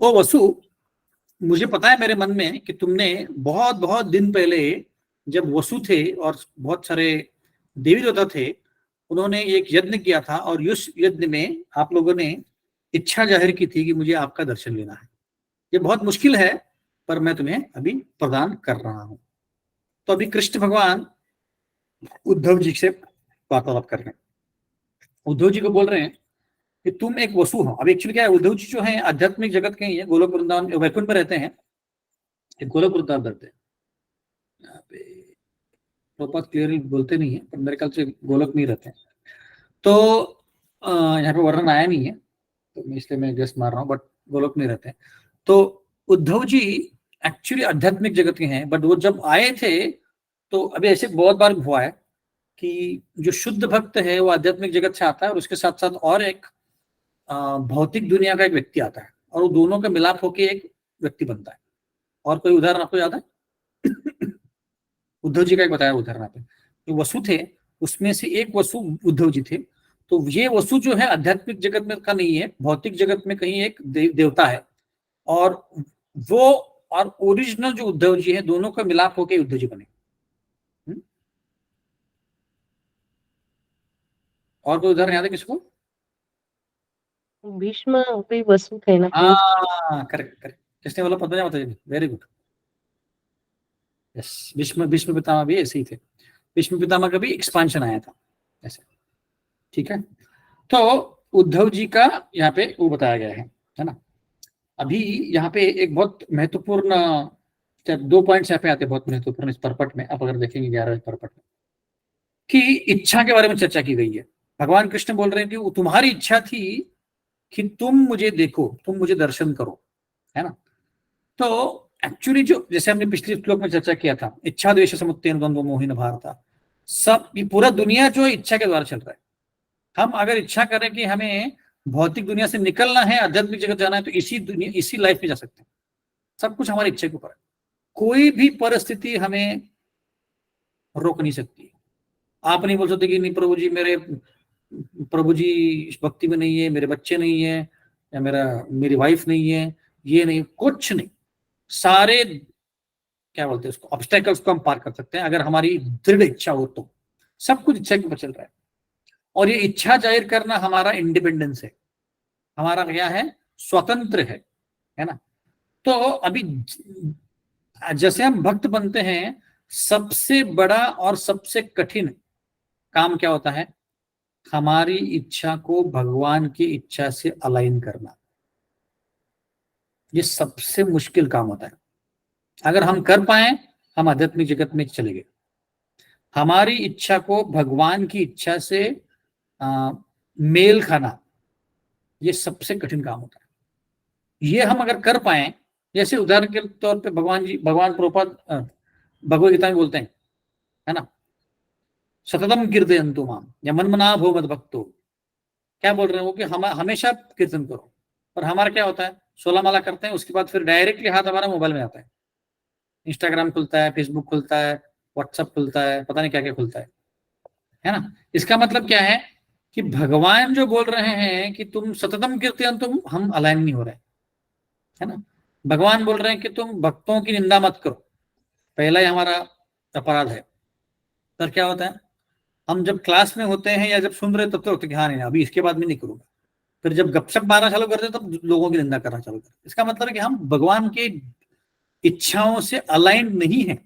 ओ वसु, मुझे पता है मेरे मन में कि तुमने बहुत बहुत दिन पहले, जब वसु थे और बहुत सारे देवी देवता थे, उन्होंने एक यज्ञ किया था, और उस यज्ञ में आप लोगों ने इच्छा जाहिर की थी कि मुझे आपका दर्शन लेना है। ये बहुत मुश्किल है, पर मैं तुम्हें अभी प्रदान कर रहा हूं। तो अभी कृष्ण भगवान उद्धव जी से वार्तालाप कर रहे हैं। उद्धव जी को बोल रहे हैं कि तुम एक वसु हो। अब एक्चुअली क्या है, उद्धव जी जो है आध्यात्मिक जगत के ही है, गोलोक वृंदावन वैकुंठ में रहते हैं, गोलोक वृंदावन रहते हैं। यहाँ पे प्रॉपर क्लियरली बोलते नहीं है, पर मेरे ख्याल से गोलोक में ही रहते हैं। तो यहाँ पे वर्णन आया नहीं है, तो मैं इसलिए मैं गेस मार रहा हूँ, बट गोलोक में रहते हैं। तो उद्धव जी एक्चुअली आध्यात्मिक जगत के हैं, बट वो जब आए थे, तो अभी ऐसे बहुत बार हुआ है कि जो शुद्ध भक्त है वो आध्यात्मिक जगत से आता है, और उसके साथ साथ और एक भौतिक दुनिया का एक व्यक्ति आता है, और वो दोनों का मिलाप होकर एक व्यक्ति बनता है। और कोई उदाहरण आपको याद है? उद्धव जी का एक बताया उदाहरण आपने, जो वसु थे उसमें से एक वसु उद्धव जी थे। तो ये वसु जो है आध्यात्मिक जगत में का नहीं है, भौतिक जगत में कहीं एक देवता है, और वो और ओरिजिनल जो उद्धव जी है, दोनों का मिलाप होकर उद्धव जी बने। और कोई उदाहरण याद है किसको? भीष्म भी वसु थे ना? हाँ, करेक्ट करेक्ट, किसने बोला? पता नहीं, very good. Yes, Bhishma Bhishma Pitamah भी ऐसे ही थे। भीष्म पितामह का भी एक्सपांशन आया था ऐसे, ठीक है। तो उद्धव जी का यहाँ पे वो बताया गया है ना। अभी यहाँ पे एक बहुत महत्वपूर्ण 2 पॉइंट्स यहाँ पे आते हैं, बहुत महत्वपूर्ण इस परपट में। आप अगर देखेंगे 11वें परपट में, कि इच्छा के बारे में चर्चा की गई है। भगवान कृष्ण बोल रहे हैं कि तुम्हारी इच्छा थी कि तुम मुझे देखो, तुम मुझे दर्शन करो, है ना। तो एक्चुअली जो जैसे हमने पिछले श्लोक में चर्चा किया था, इच्छा द्वेष समुत्तेन द्वंद्व मोहिन भारत, सब ये पूरा दुनिया जो है इच्छा के द्वारा चल रहा है। हम अगर इच्छा करें कि हमें भौतिक दुनिया से निकलना है, आध्यात्मिक जगत जाना है, तो इसी लाइफ में जा सकते हैं। सब कुछ हमारी इच्छा के ऊपर है। कोई भी परिस्थिति हमें रोक नहीं सकती। आप नहीं बोल सकते कि नहीं प्रभु जी इस भक्ति में नहीं है, मेरे बच्चे नहीं है, या मेरी वाइफ नहीं है, ये नहीं, कुछ नहीं। सारे क्या बोलते हैं उसको, ऑब्स्टेकल्स को हम पार कर सकते हैं अगर हमारी दृढ़ इच्छा हो तो। सब कुछ इच्छा के ऊपर चल रहा है, और ये इच्छा जाहिर करना हमारा इंडिपेंडेंस है, हमारा क्या है, स्वतंत्र है ना। तो अभी जैसे हम भक्त बनते हैं, सबसे बड़ा और सबसे कठिन काम क्या होता है, हमारी इच्छा को भगवान की इच्छा से अलाइन करना। ये सबसे मुश्किल काम होता है। अगर हम कर पाए, हम आध्यात्मिक जगत में चले गए। हमारी इच्छा को भगवान की इच्छा से मेल खाना, ये सबसे कठिन काम होता है। ये हम अगर कर पाए, जैसे उदाहरण के तौर पे भगवान प्रभुपाद भगवद गीता में बोलते हैं, है ना, सततम कीर्तयन्तु माम या मनमना भो मद्भक्तो। क्या बोल रहे हैं वो कि हम हमेशा कीर्तन करो। और हमारा क्या होता है, 16 माला करते हैं, उसके बाद फिर डायरेक्टली हाथ हमारा मोबाइल में आता है, इंस्टाग्राम खुलता है, फेसबुक खुलता है, व्हाट्सएप खुलता है, पता नहीं क्या क्या खुलता है ना। इसका मतलब क्या है कि भगवान जो बोल रहे हैं कि तुम सततम कीर्तयन्तु, हम अलाइन नहीं हो रहे, है ना। भगवान बोल रहे हैं कि तुम भक्तों की निंदा मत करो, पहला ही हमारा अपराध है। तो क्या होता है, हम जब क्लास में होते हैं या जब सुन रहे तब तो होते कि हाँ नहीं, अभी इसके बाद में नहीं करूंगा। फिर जब गपशप मारना चालू करते तब लोगों की निंदा करना चालू करते। इसका मतलब है कि हम भगवान की इच्छाओं से अलाइन नहीं है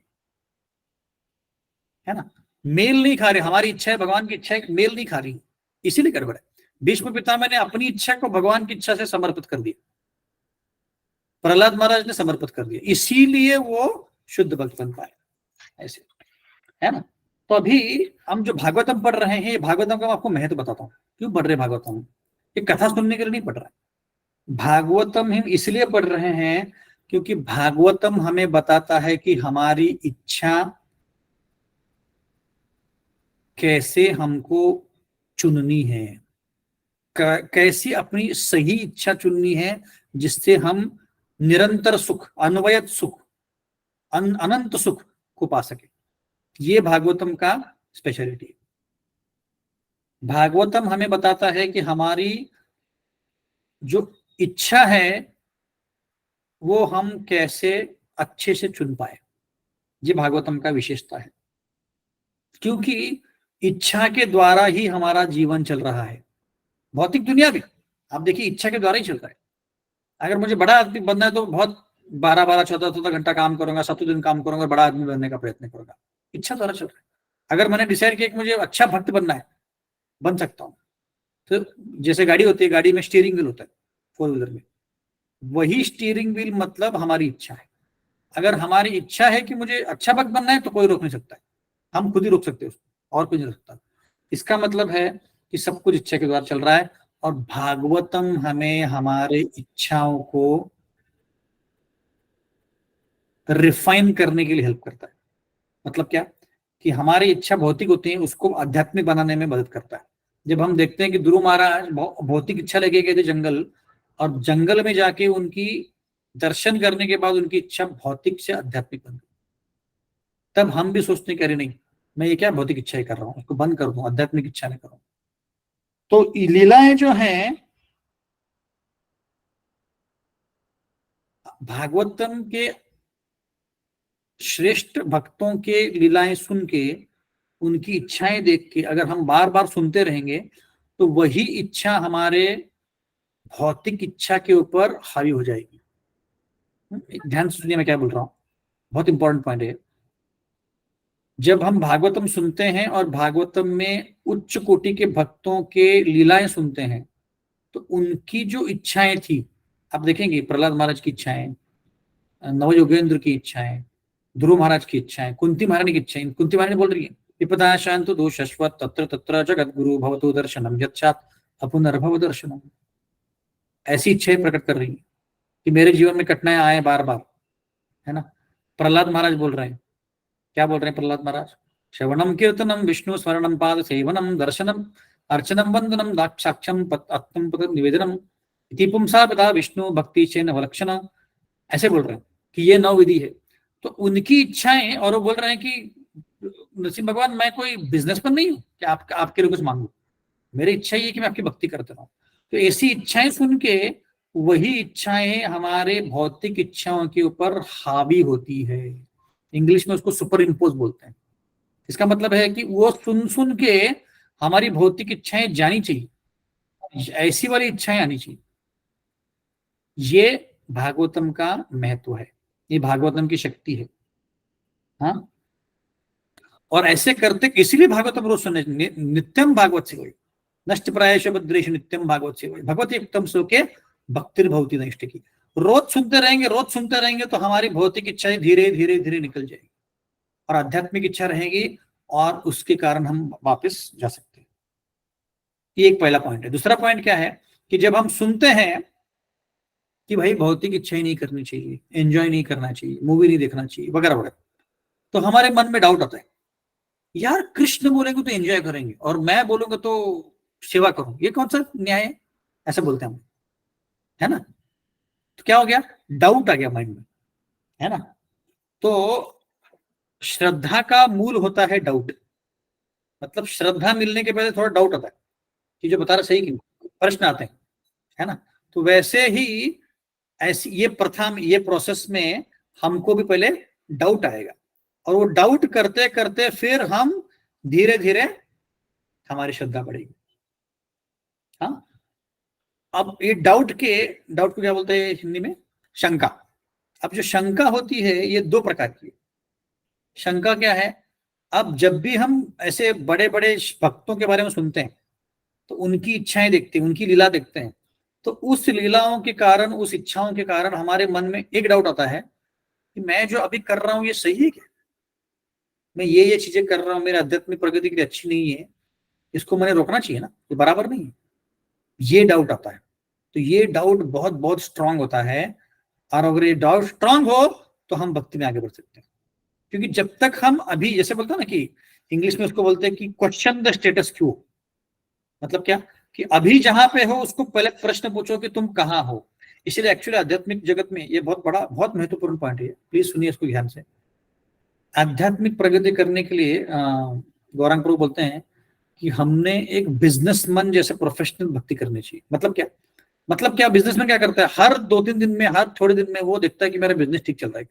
ना, मेल नहीं खा रहे। हमारी इच्छा है, भगवान की इच्छा है, मेल नहीं खा रही, इसीलिए गड़बड़ है। भीष्म पितामह ने अपनी इच्छा को भगवान की इच्छा से समर्पित कर दिया, प्रहलाद महाराज ने समर्पित कर दिया, इसीलिए वो शुद्ध भक्त बन पाए, ऐसे, है ना। तो अभी हम जो भागवतम पढ़ रहे हैं, ये भागवतम का मैं आपको महत्व बताता हूँ। क्यों पढ़ रहे भागवतम? ये कथा सुनने के लिए नहीं पढ़ रहा है। भागवतम हम इसलिए पढ़ रहे हैं क्योंकि भागवतम हमें बताता है कि हमारी इच्छा कैसे हमको चुननी है, कैसी अपनी सही इच्छा चुननी है, जिससे हम निरंतर सुख, अनवयत सुख, अनंत सुख को पा सके। ये भागवतम का स्पेशलिटी है। भागवतम हमें बताता है कि हमारी जो इच्छा है वो हम कैसे अच्छे से चुन पाए। ये भागवतम का विशेषता है, क्योंकि इच्छा के द्वारा ही हमारा जीवन चल रहा है। भौतिक दुनिया भी आप देखिए इच्छा के द्वारा ही चल रहा है। अगर मुझे बड़ा आदमी बनना है तो बहुत 12-12, 14-14 घंटा काम करूंगा, 7 दिन काम करूंगा, बड़ा आदमी बनने का प्रयत्न करूंगा, इच्छा द्वारा चल रहा है। अगर मैंने डिसाइड किया कि मुझे अच्छा भक्त बनना है, बन सकता हूँ। तो जैसे गाड़ी होती है, गाड़ी में स्टीयरिंग व्हील होता है, 4 व्हीलर में, वही स्टीयरिंग व्हील मतलब हमारी इच्छा है। अगर हमारी इच्छा है कि मुझे अच्छा भक्त बनना है तो कोई रोक नहीं सकता है, हम खुद ही रोक सकते हैं उसको, और कोई नहीं रोक सकता। इसका मतलब है कि सब कुछ इच्छा के द्वारा चल रहा है। और भागवतम हमें हमारे इच्छाओं को रिफाइन करने के लिए हेल्प करता है। मतलब क्या कि हमारी इच्छा भौतिक होती है, उसको आध्यात्मिक बनाने में मदद करता है। जब हम देखते हैं कि ध्रुव महाराज भौतिक इच्छा लेके गए थे जंगल, और जंगल में जाके उनकी दर्शन करने के बाद उनकी इच्छा भौतिक से आध्यात्मिक बन गई, तब हम भी सोचते हैं कि अरे नहीं, मैं ये क्या भौतिक इच्छा कर रहा हूँ, उसको बंद कर दूं, आध्यात्मिक इच्छा नहीं करूं। तो लीलाएं जो हैं भागवतम के श्रेष्ठ भक्तों के लीलाएं सुन के, उनकी इच्छाएं देख के अगर हम बार बार सुनते रहेंगे तो वही इच्छा हमारे भौतिक इच्छा के ऊपर हावी हो जाएगी। ध्यान से सुनिए मैं क्या बोल रहा हूं, बहुत इंपॉर्टेंट पॉइंट है। जब हम भागवतम सुनते हैं और भागवतम में उच्च कोटि के भक्तों के लीलाएं सुनते हैं, तो उनकी जो इच्छाएं थी, आप देखेंगे प्रहलाद महाराज की इच्छाएं, नवयोगेंद्र की इच्छाएं, ध्रुव महाराज की इच्छाएं, कुंती महारानी की इच्छाएं। कुंती महारानी बोल रही है विपदा शांत दोषस्वत तत्र तत्र जगत गुरु भवतो दर्शनम यच्छात अपुनर्भव दर्शनम। ऐसी इच्छाएं प्रकट कर रही है कि मेरे जीवन में कठिनाइयां आए बार बार, है ना। प्रहलाद महाराज बोल रहे हैं, क्या बोल रहे हैं प्रहलाद महाराज? श्रवणम कीर्तनम विष्णु स्मरणम पाद सेवनम दर्शनम अर्चनम वंदनम दाक्षाक्षम आत्म पद निवेदनम इति पुंसा पिता विष्णु भक्ति चैन अवलक्षण, ऐसे बोल रहे हैं कि ये 9 विधि है। तो उनकी इच्छाएं, और वो बोल रहे हैं कि नरसिंह भगवान मैं कोई बिजनेसमैन नहीं हूं कि आपके लिए कुछ मांगू, मेरी इच्छा ये कि मैं आपकी भक्ति करता रहूं। तो ऐसी इच्छाएं सुन के वही इच्छाएं हमारे भौतिक इच्छाओं के ऊपर हावी होती है। इंग्लिश में उसको सुपर इम्पोज बोलते हैं। इसका मतलब है कि वो सुन सुन के हमारी भौतिक इच्छाएं जानी चाहिए, ऐसी वाली इच्छाएं आनी चाहिए। ये भागवतम का महत्व है, ये भागवतम की शक्ति है। हाँ, और ऐसे करते, इसीलिए भागवतम रोज सुनने, नित्यम भागवत से नष्ट प्रायश भद्रेश नित्यम भागवत से भगवती उत्तम श्लोके भक्तिर्भवती नष्ट की। रोज सुनते रहेंगे तो हमारी भौतिक इच्छाएं धीरे धीरे धीरे निकल जाएगी और आध्यात्मिक इच्छा रहेगी, और उसके कारण हम वापस जा सकते हैं। ये एक पहला पॉइंट है। दूसरा पॉइंट क्या है कि जब हम सुनते हैं कि भाई भौतिक इच्छाएं नहीं करनी चाहिए, एंजॉय नहीं करना चाहिए, मूवी नहीं देखना चाहिए वगैरह वगैरह, तो हमारे मन में डाउट आता है, यार कृष्ण बोलेंगे तो एंजॉय करेंगे और मैं बोलूंगा तो सेवा करूं, ये कौन सा न्याय है? ऐसा बोलते हैं हम, है ना। तो क्या हो गया? डाउट आ गया माइंड में, है ना। तो श्रद्धा का मूल होता है डाउट। मतलब श्रद्धा मिलने के पहले थोड़ा डाउट आता है कि जो बता रहा सही क्यों, प्रश्न आते हैं, है ना। तो वैसे ही ऐसी ये प्रथा, ये प्रोसेस में हमको भी पहले डाउट आएगा, और वो डाउट करते करते फिर हम धीरे धीरे हमारी श्रद्धा बढ़ेगी। हाँ, अब ये डाउट को क्या बोलते हैं हिंदी में? शंका। अब जो शंका होती है ये 2 प्रकार की है। शंका क्या है? अब जब भी हम ऐसे बड़े बड़े भक्तों के बारे में सुनते हैं तो उनकी इच्छाएं देखते हैं, उनकी लीला देखते हैं, तो उस लीलाओं के कारण, उस इच्छाओं के कारण हमारे मन में एक डाउट आता है कि मैं जो अभी कर रहा हूं ये सही है क्या? मैं ये चीजें कर रहा हूं, मेरे आध्यात्मिक प्रगति के लिए अच्छी नहीं है, इसको मैंने रोकना चाहिए ना, ये बराबर नहीं है। ये डाउट आता है। तो ये डाउट बहुत बहुत स्ट्रांग होता है, और अगर ये डाउट स्ट्रांग हो तो हम भक्ति में आगे बढ़ सकते हैं। क्योंकि जब तक हम अभी, जैसे बोलते हैं ना कि इंग्लिश में उसको बोलते हैं कि क्वेश्चन द स्टेटस क्यू। मतलब क्या? कि अभी जहां पे हो उसको पहले प्रश्न पूछो कि तुम कहां हो। इसलिए एक्चुअली आध्यात्मिक जगत में ये बहुत बड़ा, बहुत महत्वपूर्ण पॉइंट है, प्लीज सुनिए इसको ध्यान से। आध्यात्मिक प्रगति करने के लिए गौरांग प्रभु बोलते हैं कि हमने एक बिजनेसमैन जैसे प्रोफेशनल भक्ति करनी चाहिए। मतलब क्या? मतलब क्या? बिजनेसमैन क्या करता है? हर 2-3 दिन में, हर थोड़े दिन में वो देखता है कि मेरा बिजनेस ठीक चल रहा है।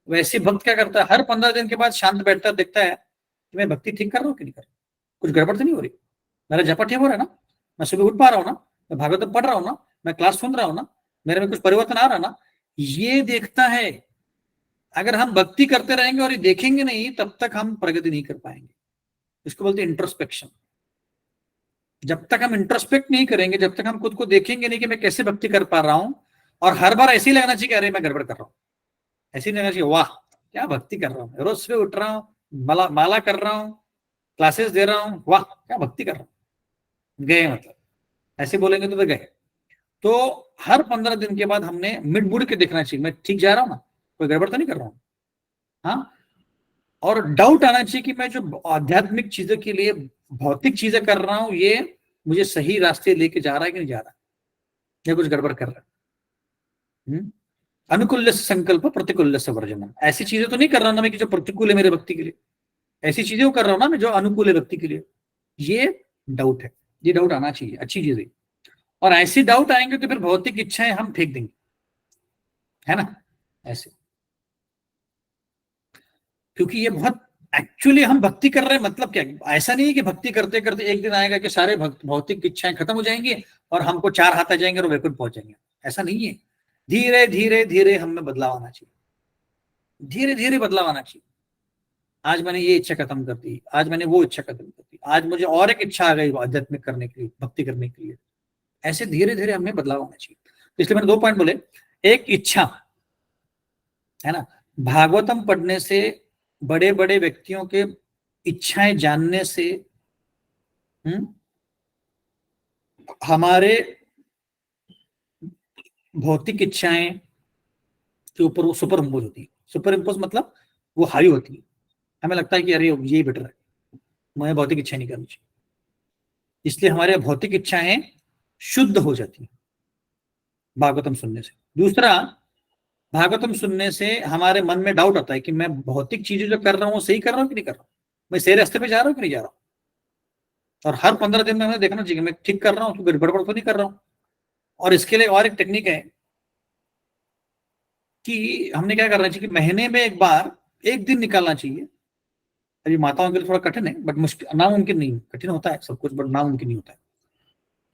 वैसे भक्त क्या करता है? हर 15 दिन के बाद शांत बैठता है, देखता है कि मैं भक्ति ठीक कर रहा हूँ कि नहीं कर रहा, कुछ गड़बड़ तो नहीं हो रही, मेरा जपा ठीक हो रहा है ना, मैं सुबह उठ पा रहा हूँ ना, मैं भागवत पढ़ रहा हूँ ना, मैं क्लास सुन रहा हूँ ना, मेरे में कुछ परिवर्तन आ रहा है ना, ये देखता है। अगर हम भक्ति करते रहेंगे और ये देखेंगे नहीं, तब तक हम प्रगति नहीं कर पाएंगे। इसको बोलते हैं इंट्रोस्पेक्शन। जब तक हम इंट्रोस्पेक्ट नहीं करेंगे, जब तक हम खुद को देखेंगे नहीं कि मैं कैसे भक्ति कर पा रहा हूं, और हर बार ऐसे ही लगना चाहिए कि अरे मैं गड़बड़ कर रहा हूं, ऐसे ही लगना चाहिए वाह क्या भक्ति कर रहा हूं, रोज सुबह उठ रहा हूं, माला कर रहा हूं, क्लासेस दे रहा हूं, वाह क्या भक्ति कर रहा हूं। गए मतलब ऐसे बोलेंगे तो गए। तो हर 15 दिन के बाद हमने मिड मुड़ के देखना चाहिए, मैं ठीक जा रहा हूं ना, कोई गड़बड़ तो नहीं कर रहा हूं। हाँ, और डाउट आना चाहिए कि मैं जो आध्यात्मिक चीजों के लिए भौतिक चीजें कर रहा हूं, ये मुझे सही रास्ते लेके जा रहा है कि नहीं जा रहा, या कुछ गड़बड़ कर रहा है। अनुकूल्य संकल्प प्रतिकूल्य से वर्जन। ऐसी चीजें तो नहीं कर रहा ना मैं कि जो प्रतिकूल है मेरे भक्ति के लिए, ऐसी चीजें कर रहा हूं ना मैं जो अनुकूल है भक्ति के लिए। ये डाउट है, ये डाउट आना चाहिए, अच्छी चीज है। और ऐसी डाउट आएंगे तो फिर भौतिक इच्छाएं हम फेंक देंगे, है ना, ऐसे। क्योंकि ये बहुत, एक्चुअली हम भक्ति कर रहे हैं मतलब क्या? ऐसा नहीं है कि भक्ति करते करते एक दिन आएगा कि सारे भौतिक इच्छाएं खत्म हो जाएंगी और हमको 4 हाथ आ जाएंगे और वैकुंठ पहुंच जाएंगे। ऐसा नहीं है। धीरे धीरे धीरे हमें बदलाव आना चाहिए, धीरे धीरे बदलाव आना चाहिए। आज मैंने ये इच्छा खत्म कर दी, आज मैंने वो इच्छा खत्म कर दी, आज मुझे और एक इच्छा आ गई आध्यात्मिक करने के लिए, भक्ति करने के लिए। ऐसे धीरे धीरे हमें बदलाव आना चाहिए। इसलिए मैंने 2 पॉइंट बोले। एक इच्छा, है ना, भागवतम पढ़ने से, बड़े बड़े व्यक्तियों के इच्छाएं जानने से हमारे भौतिक इच्छाएं के ऊपर वो सुपर इम्पोज होती है। सुपर इम्पोज मतलब वो हावी होती है, हमें लगता है कि अरे यही बेटर है, मुझे भौतिक इच्छा नहीं करनी चाहिए, इसलिए हमारे भौतिक इच्छाएं शुद्ध हो जाती है भागवतम सुनने से। दूसरा, भागवतम सुनने से हमारे मन में डाउट आता है कि मैं भौतिक चीजें जो कर रहा हूँ सही कर रहा हूँ कि नहीं कर रहा हूँ, मैं सही रास्ते पे जा रहा हूँ कि नहीं जा रहा हूँ। और हर 15 दिन में हमें देखना चाहिए मैं ठीक कर रहा हूँ, तो गड़बड़ तो नहीं कर रहा हूँ। और इसके लिए और एक टेक्निक है कि हमने क्या करना चाहिए कि महीने में एक बार एक दिन निकालना चाहिए। अभी माताओं के लिए थोड़ा कठिन है, बट मुश्किल नामुमकिन नहीं, कठिन होता है सब कुछ बट नामुमकिन नहीं होता है।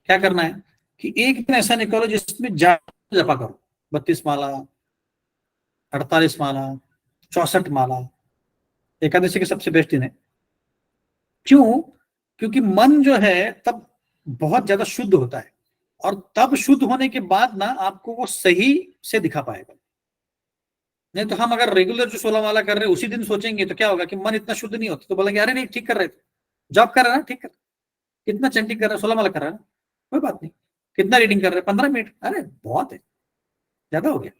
क्या करना है कि एक दिन ऐसा निकालो जिसमें ज्यादा जपा करो, 32 माला, 48 माला, 64 माला। एकादशी के सबसे बेस्ट दिन है। क्यों? क्योंकि मन जो है तब बहुत ज्यादा शुद्ध होता है, और तब शुद्ध होने के बाद ना आपको वो सही से दिखा पाएगा। नहीं तो हम अगर रेगुलर जो 16 माला कर रहे हैं उसी दिन सोचेंगे तो क्या होगा कि मन इतना शुद्ध नहीं होता, तो बोलेंगे अरे नहीं ठीक कर रहे थे, जॉब कर रहा है ठीक कर, कितना चैंटिंग कर रहा है, 16 माला कर रहा है, कोई बात नहीं, कितना रीडिंग कर रहे हैं 15 मिनट, अरे बहुत है, ज्यादा हो गया,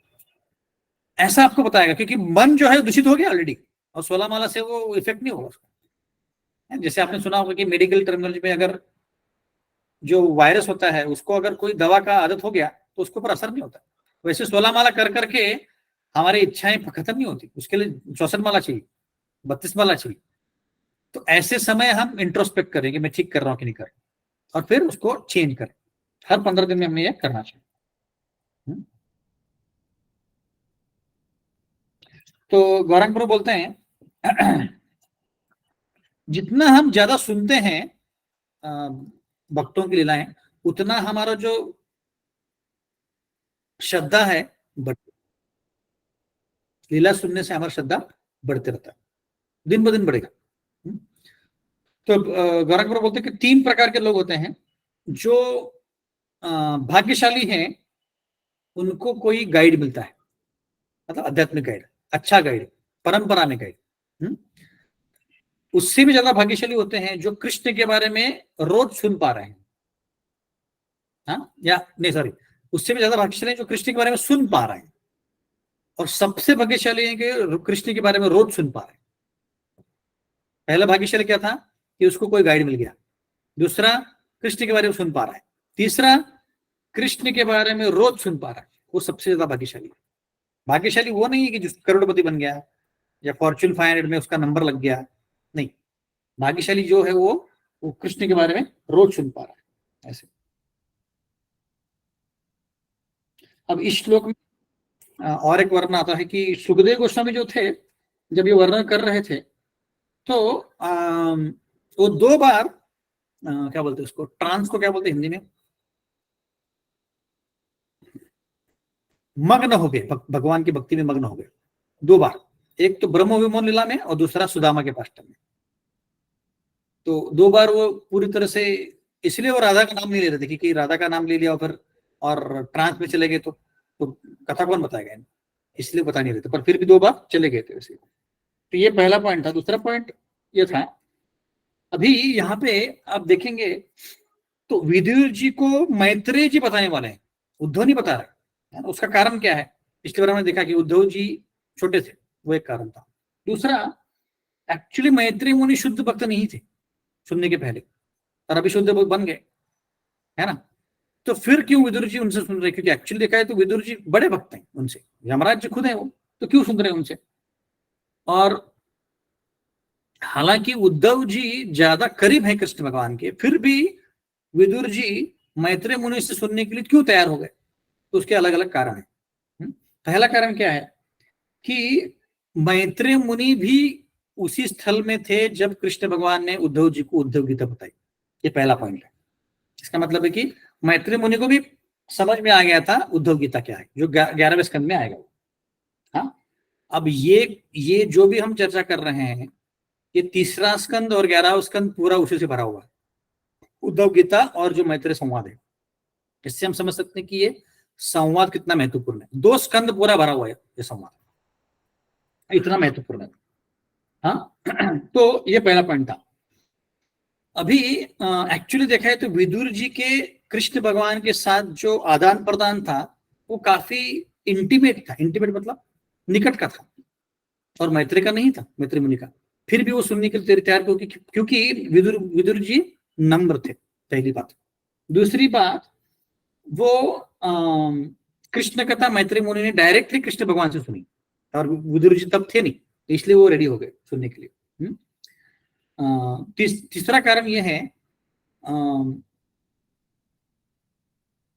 ऐसा आपको बताएगा। क्योंकि मन जो है दूषित हो गया ऑलरेडी, और 16 माला से वो इफेक्ट नहीं होगा उसको। जैसे आपने सुना होगा कि मेडिकल टर्मिनोलॉजी में अगर जो वायरस होता है उसको अगर कोई दवा का आदत हो गया तो उसके ऊपर असर नहीं होता। वैसे 16 माला कर करके हमारी इच्छाएं खत्म नहीं होती, उसके लिए 64 माला चाहिए, 32 माला चाहिए। तो ऐसे समय हम इंट्रोस्पेक्ट करेंगे मैं ठीक कर रहा हूं कि नहीं कर रहा हूं, और फिर उसको चेंज करें। हर 15 दिन में हमें यह करना चाहिए। तो गौरांग प्रभु बोलते हैं जितना हम ज्यादा सुनते हैं भक्तों की लीलाएं, उतना हमारा जो श्रद्धा है बढ़ती, लीला सुनने से हमारा श्रद्धा बढ़ते रहता है, दिन ब दिन बढ़ेगा। तो गौरांग प्रभु बोलते हैं कि 3 प्रकार के लोग होते हैं। जो भाग्यशाली हैं उनको कोई गाइड मिलता है, मतलब आध्यात्मिक गाइड, अच्छा गाइड, परंपरा में गाइड। उससे भी ज्यादा भाग्यशाली होते हैं जो कृष्ण के बारे में रोज सुन पा रहे हैं। हाँ या नहीं, सॉरी, उससे भी ज्यादा भाग्यशाली है जो कृष्ण के बारे में सुन पा रहे हैं, और सबसे भाग्यशाली है कि कृष्ण के बारे में रोज सुन पा रहे हैं। पहला भाग्यशाली क्या था कि उसको कोई गाइड मिल गया, दूसरा कृष्ण के बारे में सुन पा रहा है, तीसरा कृष्ण के बारे में रोज सुन पा रहा है, वो सबसे ज्यादा भाग्यशाली है। भाग्यशाली वो नहीं है कि जो करोड़पति बन गया या फॉर्च्यून 500 में उसका नंबर लग गया, नहीं, भाग्यशाली जो है वो कृष्ण के बारे में रोज सुन पा रहा है। ऐसे अब इस श्लोक में और एक वर्णन आता है कि सुखदेव गोस्वामी जो थे जब ये वर्णन कर रहे थे तो वो 2 बार क्या बोलते हैं उसको, ट्रांस को क्या बोलते हैं हिंदी में, मग्न हो गए, भगवान की भक्ति में मग्न हो गए 2 बार। एक तो ब्रह्म विमोचन लीला में और दूसरा सुदामा के पाष्टम में। तो 2 बार वो पूरी तरह से, इसलिए वो राधा का नाम नहीं ले रहे थे कि राधा का नाम ले लिया फिर और ट्रांस में चले गए तो कथा कौन बताएगा, इसलिए बता नहीं रहे थे, पर फिर भी 2 बार चले गए थे वैसे। तो ये पहला पॉइंट था। दूसरा पॉइंट ये था, अभी यहाँ पे आप देखेंगे तो विदुर जी को मैत्रेय जी बताने वाले हैं, उद्धव नहीं बता रहे। उसका कारण क्या है, पिछले बार हमने देखा कि उद्धव जी छोटे थे, वो एक कारण था। दूसरा, एक्चुअली मैत्रेय मुनि शुद्ध भक्त नहीं थे सुनने के पहले, और अभी शुद्ध भक्त बन गए, है ना। तो फिर क्यों विदुर जी उनसे सुन रहे, क्योंकि एक्चुअली देखा है तो विदुर जी बड़े भक्त हैं उनसे, यमराज जी खुद है वो, तो क्यों सुन रहे हैं उनसे। और हालांकि उद्धव जी ज्यादा करीब है कृष्ण भगवान के, फिर भी विदुर जी मैत्रेय मुनि से सुनने के लिए क्यों तैयार हो गए, तो उसके अलग अलग कारण है। पहला कारण क्या है कि मैत्रेय मुनि भी उसी स्थल में थे जब कृष्ण भगवान ने उद्धव जी को उद्धव गीता बताई। ये पहला पॉइंट है। इसका मतलब है कि मैत्रेय मुनि को भी समझ में आ गया था उद्धव गीता क्या है, जो 11वें स्कंद में आएगा। हाँ, अब ये जो भी हम चर्चा कर रहे हैं, ये 3रा स्कंद और 11वां स्कंद पूरा उसी से भरा हुआ है, उद्धव गीता और जो मैत्रेय संवाद है। इससे हम समझ सकते हैं कि ये संवाद कितना महत्वपूर्ण है। 2 स्कंद पूरा भरा हुआ है ये संवाद, इतना महत्वपूर्ण है। हाँ तो ये पहला पॉइंट था। अभी एक्चुअली देखा है तो विदुर जी के कृष्ण भगवान के साथ जो आदान प्रदान था वो काफी इंटीमेट था। इंटीमेट मतलब निकट का था, और मैत्री का नहीं था, मैत्री मुनि का, फिर भी वो सुनने के लिए तैयार क्योंकि विदुर जी नम्र थे, पहली बात। दूसरी बात, वो कृष्ण कथा मैत्री मुनि ने डायरेक्टली कृष्ण भगवान से सुनी और विदुर जी तब थे नहीं, इसलिए वो रेडी हो गए सुनने के लिए। तीसरा कारण यह है,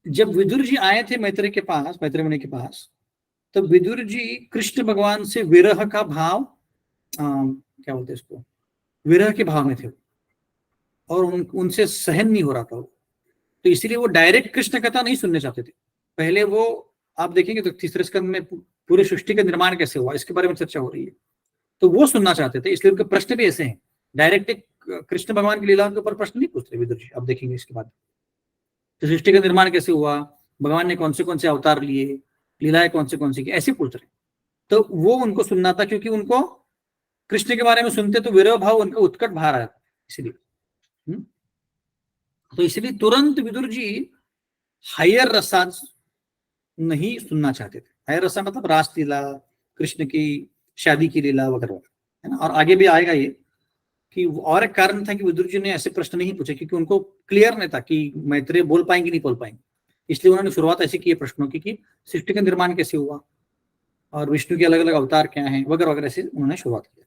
जब विदुर जी आए थे मैत्री के पास, मैत्री मुनि के पास, तो विदुर जी कृष्ण भगवान से विरह का भाव, क्या बोलते हैं इसको, विरह के भाव में थे और उनसे सहन नहीं हो रहा था वो, तो इसलिए वो डायरेक्ट कृष्ण कथा नहीं सुनने चाहते थे। पहले वो, आप देखेंगे तो तीसरे स्कंद में पूरे सृष्टि का निर्माण कैसे हुआ इसके बारे में चर्चा हो रही है, तो वो सुनना चाहते थे, इसलिए उनके प्रश्न भी ऐसे हैं। डायरेक्ट कृष्ण भगवान की लीला के ऊपर प्रश्न नहीं पूछते विदुर जी, आप देखेंगे इसके बाद। तो सृष्टि का निर्माण कैसे हुआ, भगवान ने कौन से अवतार लिए, लीलाएं कौन सी की, ऐसे पूछ रहे। तो वो उनको सुनना था, क्योंकि उनको कृष्ण के बारे में सुनते तो विरह भाव उनका उत्कट बाहर आया, इसलिए। तो इसलिए तुरंत विदुर जी हायर रसा नहीं सुनना चाहते थे। हायर रसा मतलब रास लीला, कृष्ण की शादी की लीला वगैरह, है ना। और आगे भी आएगा ये कि और एक कारण था कि विदुर जी ने ऐसे प्रश्न नहीं पूछे, क्योंकि उनको क्लियर नहीं था कि मैत्रेय बोल पाएंगे नहीं बोल पाएंगे, इसलिए उन्होंने शुरुआत ऐसी की है प्रश्नों की कि सृष्टि का निर्माण कैसे हुआ और विष्णु के अलग अलग अवतार क्या हैं वगैरह वगैरह से उन्होंने शुरुआत की।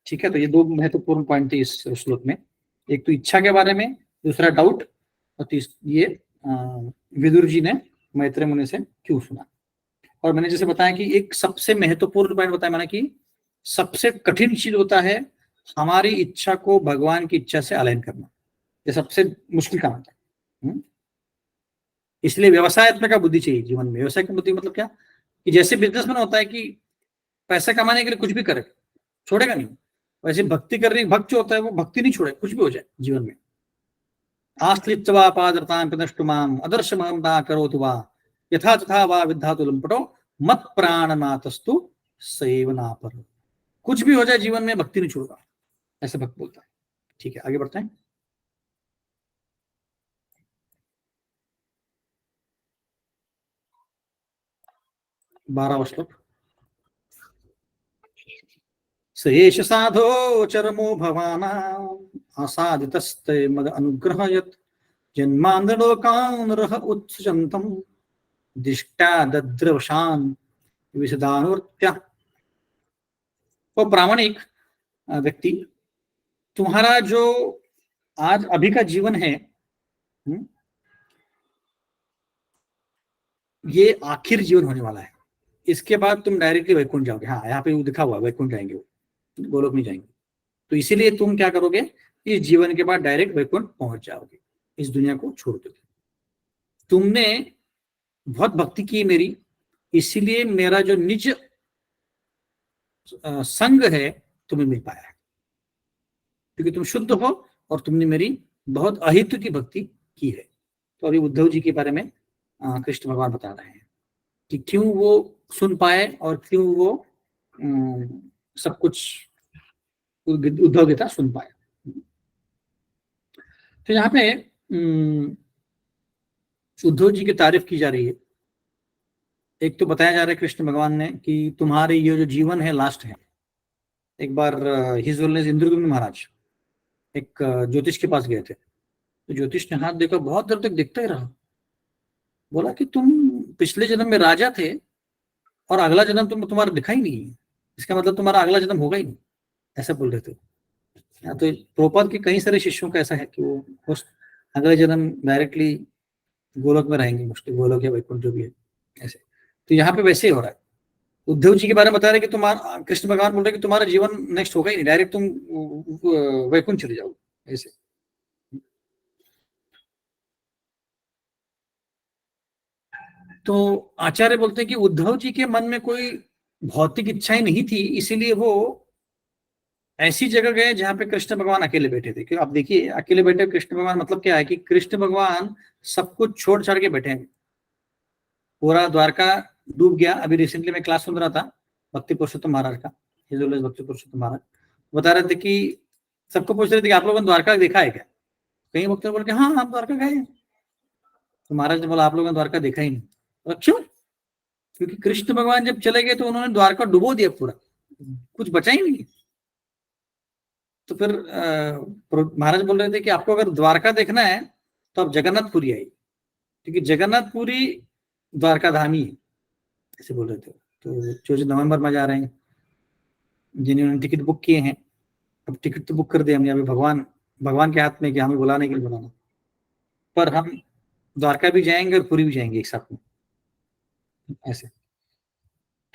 ठीक है, तो ये दो महत्वपूर्ण पॉइंट थे इस श्लोक में, एक तो इच्छा के बारे में, दूसरा डाउट, और ये विदुर जी ने मैत्रेय मुनि से क्यों सुना। और मैंने जैसे बताया कि एक सबसे महत्वपूर्ण पॉइंट बताया मैंने कि सबसे कठिन चीज होता है हमारी इच्छा को भगवान की इच्छा से अलाइन करना, ये सबसे मुश्किल काम होता है। इसलिए व्यवसायत्मक बुद्धि चाहिए जीवन में। व्यवसाय की बुद्धि मतलब क्या, कि जैसे बिजनेसमैन होता है कि पैसा कमाने के लिए कुछ भी करे, छोड़ेगा नहीं, वैसे भक्ति करने, भक्त जो होता है वो भक्ति नहीं छोड़े, कुछ भी हो जाए जीवन में। आश्लित्वा पादरतां प्रदष्टुमाम अदर्शमहं दा करोतु वा यथा तथा वा विद्धातु लंपटो मत प्राणनाथस्तु सेवनापर। कुछ भी हो जाए जीवन में भक्ति नहीं छोड़गा, ऐसे भक्त बोलता है। ठीक है, आगे बढ़ते हैं। बारहवां श्लोक। स एष साधो चरमो भवानां आसादितस्ते मद अनुग्रह यत् जन्मांध्रलोकान् रह उत्सजन्तं दिष्टा दद्रवशान् विशदानुवर्त्या। वो प्रामाणिक व्यक्ति, तुम्हारा जो आज अभी का जीवन है ये आखिर जीवन होने वाला है, इसके बाद तुम डायरेक्टली वैकुंठ जाओगे। हाँ, यहाँ पे लिखा हुआ वैकुंठ जाएंगे, वो गोलोक नहीं जाएंगे। तो इसीलिए तुम क्या करोगे, इस जीवन के बाद डायरेक्ट वैकुंठ पहुंच जाओगे, इस दुनिया को छोड़ दोगे। तुमने बहुत भक्ति की मेरी, इसीलिए मेरा जो निज संग है तुम्हें मिल पाया है, क्योंकि तुम शुद्ध हो और तुमने मेरी बहुत अहित की भक्ति की है। तो अभी उद्धव जी के बारे में कृष्ण भगवान बता रहे हैं कि क्यों वो सुन पाए और क्यों वो सब कुछ उद्धव गीता सुन पाए। तो यहाँ पे उद्धव जी की तारीफ की जा रही है। एक तो बताया जा रहा है कृष्ण भगवान ने कि तुम्हारे ये जो जीवन है लास्ट है। एक बार हिज होलनेस इंद्रद्युम्न महाराज एक ज्योतिष के पास गए थे, तो ज्योतिष ने हाथ देखा, बहुत देर तक देखता ही रहा, बोला कि तुम पिछले जन्म में राजा थे और अगला जन्म तुम्हारा दिखा ही नहीं है, इसका मतलब तुम्हारा अगला जन्म होगा ही नहीं, ऐसा बोल रहे थे। तो प्रभुपाद के कई सारे शिष्यों का ऐसा है कि वो अगले जन्म डायरेक्टली गोलोक में रहेंगे, मोस्टली गोलोक या वैकुंठ जो भी है ऐसे। तो यहाँ पे वैसे ही हो रहा है। उद्धव जी के बारे में बता रहे कि तुम्हारा, कृष्ण भगवान बोल रहे कि तुम्हारा जीवन नेक्स्ट होगा ही नहीं, डायरेक्ट तुम वैकुंठ चले जाओगे ऐसे। तो आचार्य बोलते हैं कि उद्धव जी के मन में कोई भौतिक इच्छाएं नहीं थी, इसीलिए वो ऐसी जगह गए जहां पे कृष्ण भगवान अकेले बैठे थे। क्योंकि आप देखिए अकेले बैठे कृष्ण भगवान मतलब क्या है कि कृष्ण भगवान सब कुछ छोड़ छाड़ के बैठे हैं। पूरा द्वारका डूब गया। अभी रिसेंटली मैं क्लास सुन रहा था भक्ति पुरुषोत्तम महाराज का, भक्ति पुरुषोत्तम महाराज बता रहे थे कि सबको पूछ रहे थे कि आप लोगों ने द्वारका देखा है क्या। कई भक्त बोल के हाँ हम द्वारका गए। तो महाराज ने बोला आप लोगों ने द्वारका देखा ही नहीं। क्यों? क्योंकि कृष्ण भगवान जब चले गए तो उन्होंने द्वारका डुबो दिया पूरा, कुछ बचा ही नहीं। तो फिर महाराज बोल रहे थे कि आपको अगर द्वारका देखना है तो आप जगन्नाथपुरी आइए, क्योंकि जगन्नाथपुरी द्वारका धामी है, ऐसे बोल रहे थे। तो 24 नवंबर में जा रहे हैं, जिन्होंने टिकट बुक किए हैं, अब टिकट तो बुक कर दिया हमने, अभी भगवान के हाथ में कि हमें बुलाने के लिए बुलाना, पर हम द्वारका भी जाएंगे और पुरी भी जाएंगे एक साथ में, ऐसे।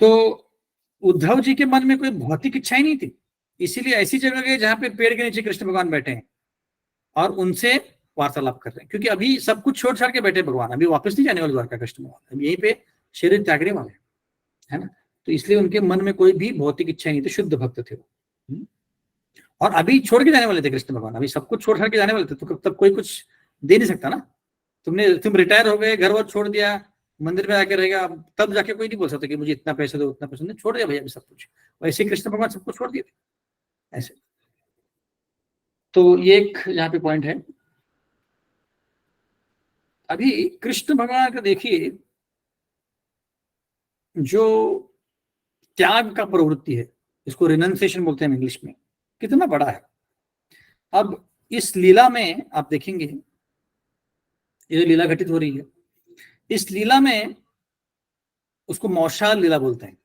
तो उद्धव जी के मन में कोई भौतिक इच्छा ही नहीं थी, इसीलिए ऐसी जगह गए जहां पे पेड़ के नीचे कृष्ण भगवान बैठे हैं और उनसे वार्तालाप कर रहे हैं, क्योंकि अभी सब कुछ छोड़ छाड़ के बैठे भगवान, अभी वापस नहीं जाने वाले द्वारका कृष्ण भगवान, अभी यहीं पे शरीर त्यागने वाले, है ना। तो इसलिए उनके मन में कोई भी भौतिक इच्छा नहीं थी, शुद्ध भक्त थे वो। और अभी छोड़ के जाने वाले थे कृष्ण भगवान, अभी सब कुछ छोड़ छाड़ के जाने वाले थे, तो तब कोई कुछ दे नहीं सकता ना। तुम रिटायर हो गए, घर वर छोड़ दिया, मंदिर में आके रहेगा, तब जाके कोई नहीं बोल सकता कि मुझे इतना पैसा दो उतना पैसा, नहीं, छोड़ दिया भैया अभी सब कुछ। वैसे कृष्ण भगवान सबको छोड़ दिए थे ऐसे। तो ये एक यहाँ पे पॉइंट है। अभी कृष्ण भगवान का देखिए, जो त्याग का प्रवृत्ति है, इसको रिनंसिएशन बोलते हैं इंग्लिश में, कितना बड़ा है। अब इस लीला में आप देखेंगे, ये लीला घटित हो रही है, इस लीला में उसको मौशाल लीला बोलते हैं।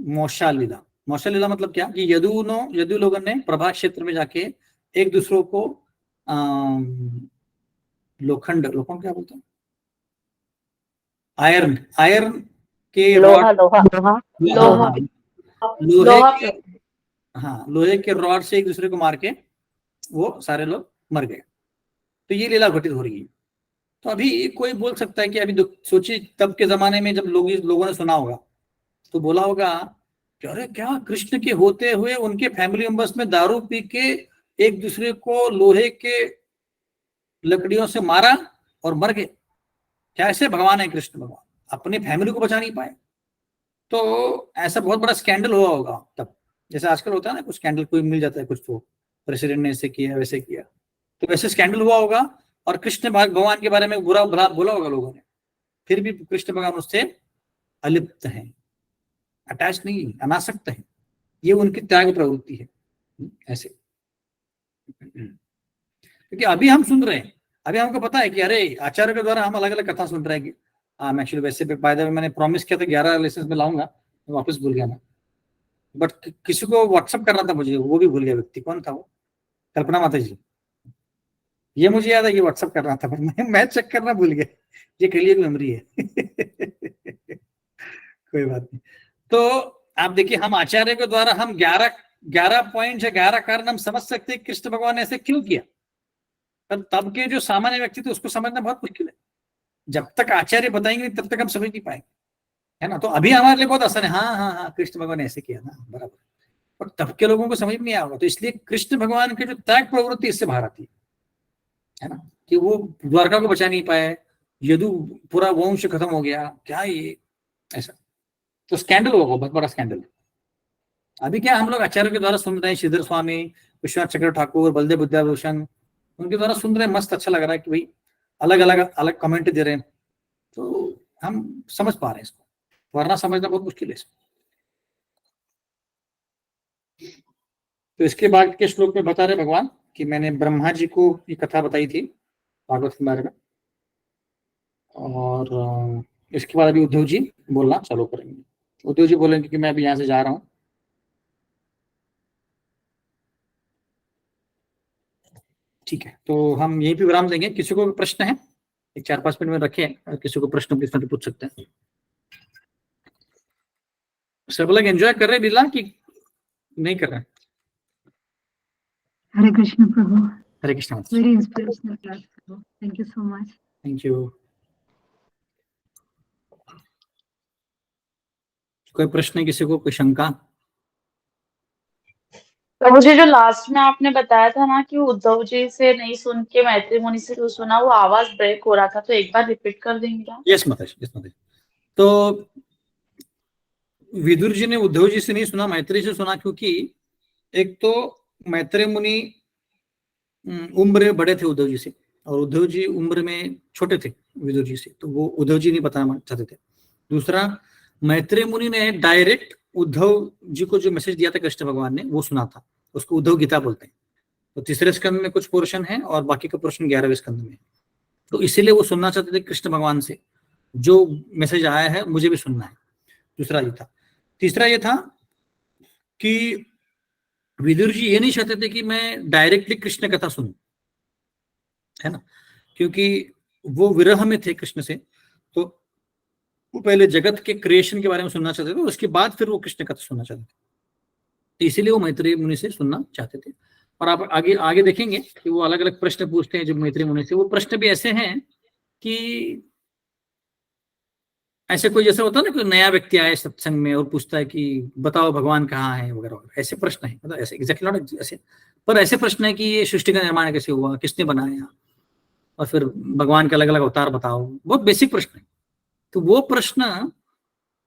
मौशाल लीला मतलब क्या कि यदु लोगों ने प्रभा क्षेत्र में जाके एक दूसरों को लोखंड क्या बोलते हैं, आयरन के लोहे के रॉड से एक दूसरे को मार के वो सारे लोग मर गए। तो ये लीला घटित हो रही है। तो अभी कोई बोल सकता है कि अभी सोचिए, तब के जमाने में जब लोगों ने सुना होगा तो बोला होगा कि अरे क्या कृष्ण के होते हुए उनके फैमिली मेंबर्स में दारू पी के एक दूसरे को लोहे के लकड़ियों से मारा और मर गए, क्या ऐसे भगवान है कृष्ण भगवान, अपने फैमिली को बचा नहीं पाए। तो ऐसा बहुत बड़ा स्कैंडल हुआ होगा तब, जैसे आजकल होता है ना, कुछ स्कैंडल कोई मिल जाता है, कुछ तो प्रेसिडेंट ने ऐसे किया वैसे किया, तो वैसे स्कैंडल हुआ होगा और कृष्ण भगवान के बारे में बुरा भला बोला होगा लोगों ने, फिर भी कृष्ण भगवान उससे अलिप्त हैं, अटैच नहीं, अनासक्त है। ये उनकी त्याग प्रवृत्ति है ऐसे। क्योंकि अभी हम सुन रहे हैं, अभी हमको पता है कि अरे आचार्य के द्वारा हम अलग अलग कथा सुन रहे हैं। एक्चुअली वैसे बाय द वे मैंने प्रॉमिस किया था 11 लेसन में लाऊंगा, मैं वापस भूल गया मैं, बट किसी को व्हाट्सअप करना था मुझे, वो भी भूल गया। व्यक्ति कौन था वो? कल्पना माता जी। ये मुझे याद है कि व्हाट्सअप करना था, पर मैं चेक करना भूल गया। ये क्लियर मेमोरी है। कोई बात नहीं। तो आप देखिए, हम आचार्य के द्वारा हम 11 पॉइंट या 11 कारण हम समझ सकते हैं कृष्ण भगवान ने ऐसे क्यों किया, पर तब के जो सामान्य व्यक्ति थे उसको समझना बहुत मुश्किल है। जब तक आचार्य बताएंगे तब तक हम समझ नहीं पाएंगे, है ना। तो अभी हमारे लिए बहुत आसान है, हाँ कृष्ण भगवान ने ऐसे किया ना, बराबर, और तब के लोगों को समझ में नहीं आएगा। तो इसलिए कृष्ण भगवान की जो त्याग प्रवृत्ति इससे बाहर आती है ना, कि वो द्वारका को बचा नहीं पाए, यदु पूरा वंश खत्म हो गया, क्या ये ऐसा। तो स्कैंडल होगा, बहुत बड़ा स्कैंडल। अभी क्या हम लोग आचार्य के द्वारा सुन रहे हैं, श्रीधर स्वामी, विश्वनाथ चक्र ठाकुर, बलदेव विद्याभूषण, उनके द्वारा सुन रहे हैं, मस्त अच्छा लग रहा है कि भाई अलग कमेंट दे रहे हैं, तो हम समझ पा रहे हैं इसको, वरना समझना बहुत मुश्किल है इसको। तो इसके बाद के श्लोक में बता रहे भगवान कि मैंने ब्रह्मा जी को ये कथा बताई थी भागवत के बारे में, और इसके बाद अभी उद्धव जी बोलना चालू करेंगे। उद्धव जी बोलेंगे कि मैं अभी यहाँ से जा रहा हूँ। ठीक है, तो हम यहीं पे विराम देंगे। किसी को प्रश्न है? एक 4-5 मिनट में रखे हैं, और किसी को प्रश्न पूछ सकते हैं। सब लोग एंजॉय कर रहे हैं लीला कि नहीं कर रहे हैं? Hare Krishna Prabhu. Hare Krishna. Very inspirational class Prabhu, thank you so much. Thank you. कोई प्रश्न है किसी को, कोई शंका? तो मुझे जो लास्ट में आपने बताया था ना कि उद्धव जी से नहीं सुन के मैत्री मुनि से जो सुना, वो आवाज ब्रेक हो रहा था, तो एक बार रिपीट कर देंगे क्या? यस माताजी। तो विदुर जी ने उद्धव जी से नहीं सुना, मैत्री से सुना, क्योंकि एक तो मैत्री मुनि उम्र में बड़े थे उद्धव जी से, और उद्धव जी उम्र में छोटे थे विदुर जी से, तो वो उद्धव जी नहीं बताना चाहते थे। दूसरा, मैत्री मुनि ने डायरेक्ट उद्धव जी को जो मैसेज दिया था कृष्ण भगवान ने वो सुना था, उसको उद्धव गीता बोलते हैं। तो तीसरे स्कंद में कुछ पोर्शन है और बाकी का पोर्शन 11वें स्कंद में। तो इसीलिए वो सुनना चाहते थे कृष्ण भगवान से, जो मैसेज आया है मुझे भी सुनना है। दूसरा ये था। तीसरा ये था कि विदुर जी ये नहीं चाहते थे कि मैं डायरेक्टली कृष्ण कथा सुनूं, है ना, क्योंकि वो विरह में थे कृष्ण से, तो वो पहले जगत के क्रिएशन के बारे में सुनना चाहते थे, उसके बाद फिर वो कृष्ण कथा सुनना चाहते थे। तो इसीलिए वो मैत्रेय मुनि से सुनना चाहते थे। और आप आगे आगे देखेंगे कि वो अलग अलग प्रश्न पूछते हैं जो मैत्रेय मुनि से। वो प्रश्न भी ऐसे हैं कि ऐसे कोई जैसे होता है ना, कोई नया व्यक्ति आए सत्संग में और पूछता है कि बताओ भगवान कहाँ है वगैरह वगैरह, ऐसे प्रश्न है। मतलब ऐसे एग्जैक्टली नॉट ऐसे, पर ऐसे प्रश्न है कि ये सृष्टि का निर्माण कैसे हुआ, किसने बनाया, और फिर भगवान के अलग अलग अवतार बताओ। बहुत बेसिक प्रश्न है। तो वो प्रश्न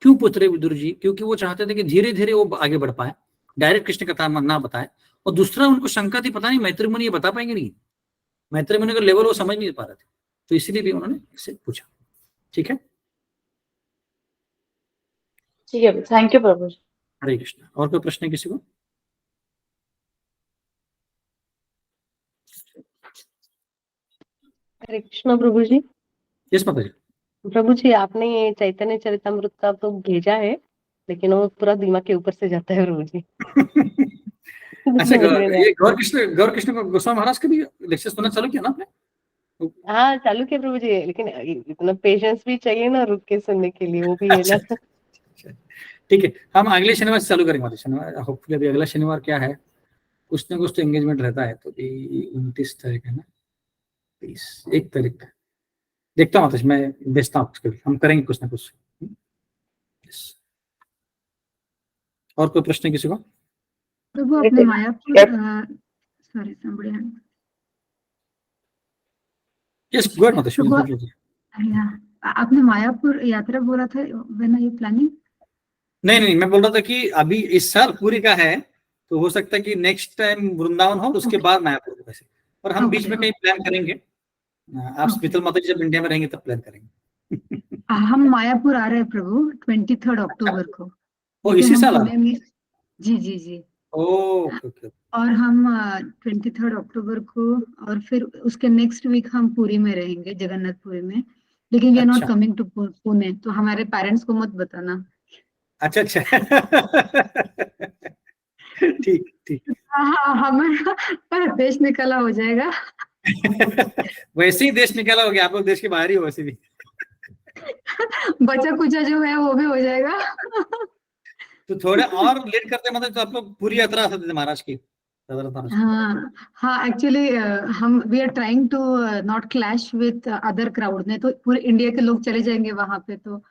क्यों पूछ रहे विदुर जी? क्योंकि वो चाहते थे कि धीरे धीरे वो आगे बढ़ पाए, डायरेक्ट कृष्ण कथा ना बताए। और दूसरा उनको शंका थी, पता नहीं मैत्रेय मुनि ये बता पाएंगे नहीं, मैत्रेय मुनि का लेवल वो समझ नहीं पा रहे थे, तो इसीलिए भी उन्होंने इससे पूछा। ठीक है, ठीक है, थैंक यू प्रभु जी। हरे कृष्ण। और कोई प्रश्न है किसी को? हरे कृष्ण प्रभु जी। यस माता जी। प्रभु जी, आपने ये चैतन्य चरितमृत का तो भेजा है, लेकिन वो पूरा दिमाग के ऊपर से जाता है प्रभु जी। अच्छा, समझ में नहीं ये गौर कृष्ण गोस्वामी महाराज का भी लेक्चर सुनना चालू किया ना आपने? आता। हाँ, चालू किया प्रभु जी, लेकिन इतना पेशेंस भी चाहिए ना रुक के सुनने के लिए, वो भी है ना। ठीक है, हम अगले शनिवार से चालू करेंगे माता। शनिवार होपफुली, अभी अगला शनिवार क्या है, कुछ ना कुछ तो एंगेजमेंट रहता है। तो 29 तारीख है ना, 1 तारीख देखता हूँ माता, मैं भेजता हूँ, हम करेंगे कुछ ना कुछ। Yes. और कोई प्रश्न है किसी को? प्रभु आपने Mayapur sorry somebody had- yes, good माता। प्रभु, आपने मायापुर यात्रा बोला था, व्हेन आर यू प्लानिंग? नहीं, मैं बोल रहा था कि अभी इस साल पूरी का है, तो हो सकता है कि नेक्स्ट टाइम वृंदावन हो, उसके बाद मायापुर वैसे। पर हम बीच में कहीं प्लान करेंगे। आप शीतल माता जी जब इंडिया में रहेंगे तब प्लान करेंगे। हम मायापुर आ रहे हैं प्रभु 23 अक्टूबर को। ओ, लेकिन इसी हम साल आ पुणे में, जी ओके। और हम 23 अक्टूबर को, और फिर उसके नेक्स्ट वीक हम पुरी में रहेंगे, जगन्नाथपुरी में। लेकिन वी आर नॉट अच्छा। कमिंग टू पुणे, तो हमारे पेरेंट्स को मत बताना। अच्छा ठीक। हाँ, हमारा पर देश निकला हो जाएगा। वैसे ही देश निकाला हो गया, आप लोग देश के बाहर ही हो वैसे भी। बचा कुचा जो है वो भी हो जाएगा। तो थोड़े और लेट करते मतलब तो आप लोग पूरी यात्रा आ सकते थे महाराज की। हाँ, एक्चुअली हम we are trying to not clash with other crowd, नहीं तो पूरे इंडिया के लोग चले जाएंगे वहां पे, तो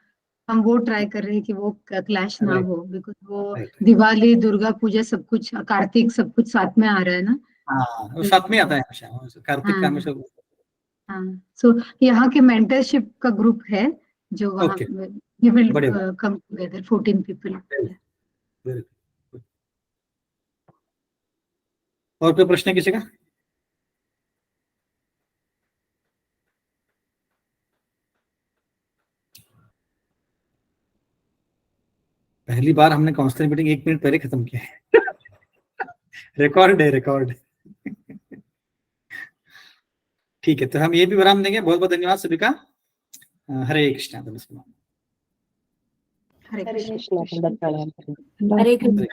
हम वो ट्राई कर रहे हैं कि वो क्लैश ना हो, बिकॉज वो दिवाली, दुर्गा पूजा, सब कुछ, कार्तिक, सब कुछ साथ में आ रहा है ना। हाँ, वो साथ में आता है हमेशा, कार्तिक का हमेशा। हाँ, सो यहाँ के मेंटरशिप का ग्रुप है जो वहाँ Okay. we will बढ़िया। come together 14 people। Very good. और कोई प्रश्न है किसी का? पहली बार हमने काउंसलिंग मीटिंग 1 मिनट पहले खत्म किया है। रिकॉर्ड। ठीक है, तो हम ये भी विराम देंगे। बहुत बहुत धन्यवाद सभी का। हरे कृष्णा। हरे कृष्ण। हरे कृष्ण।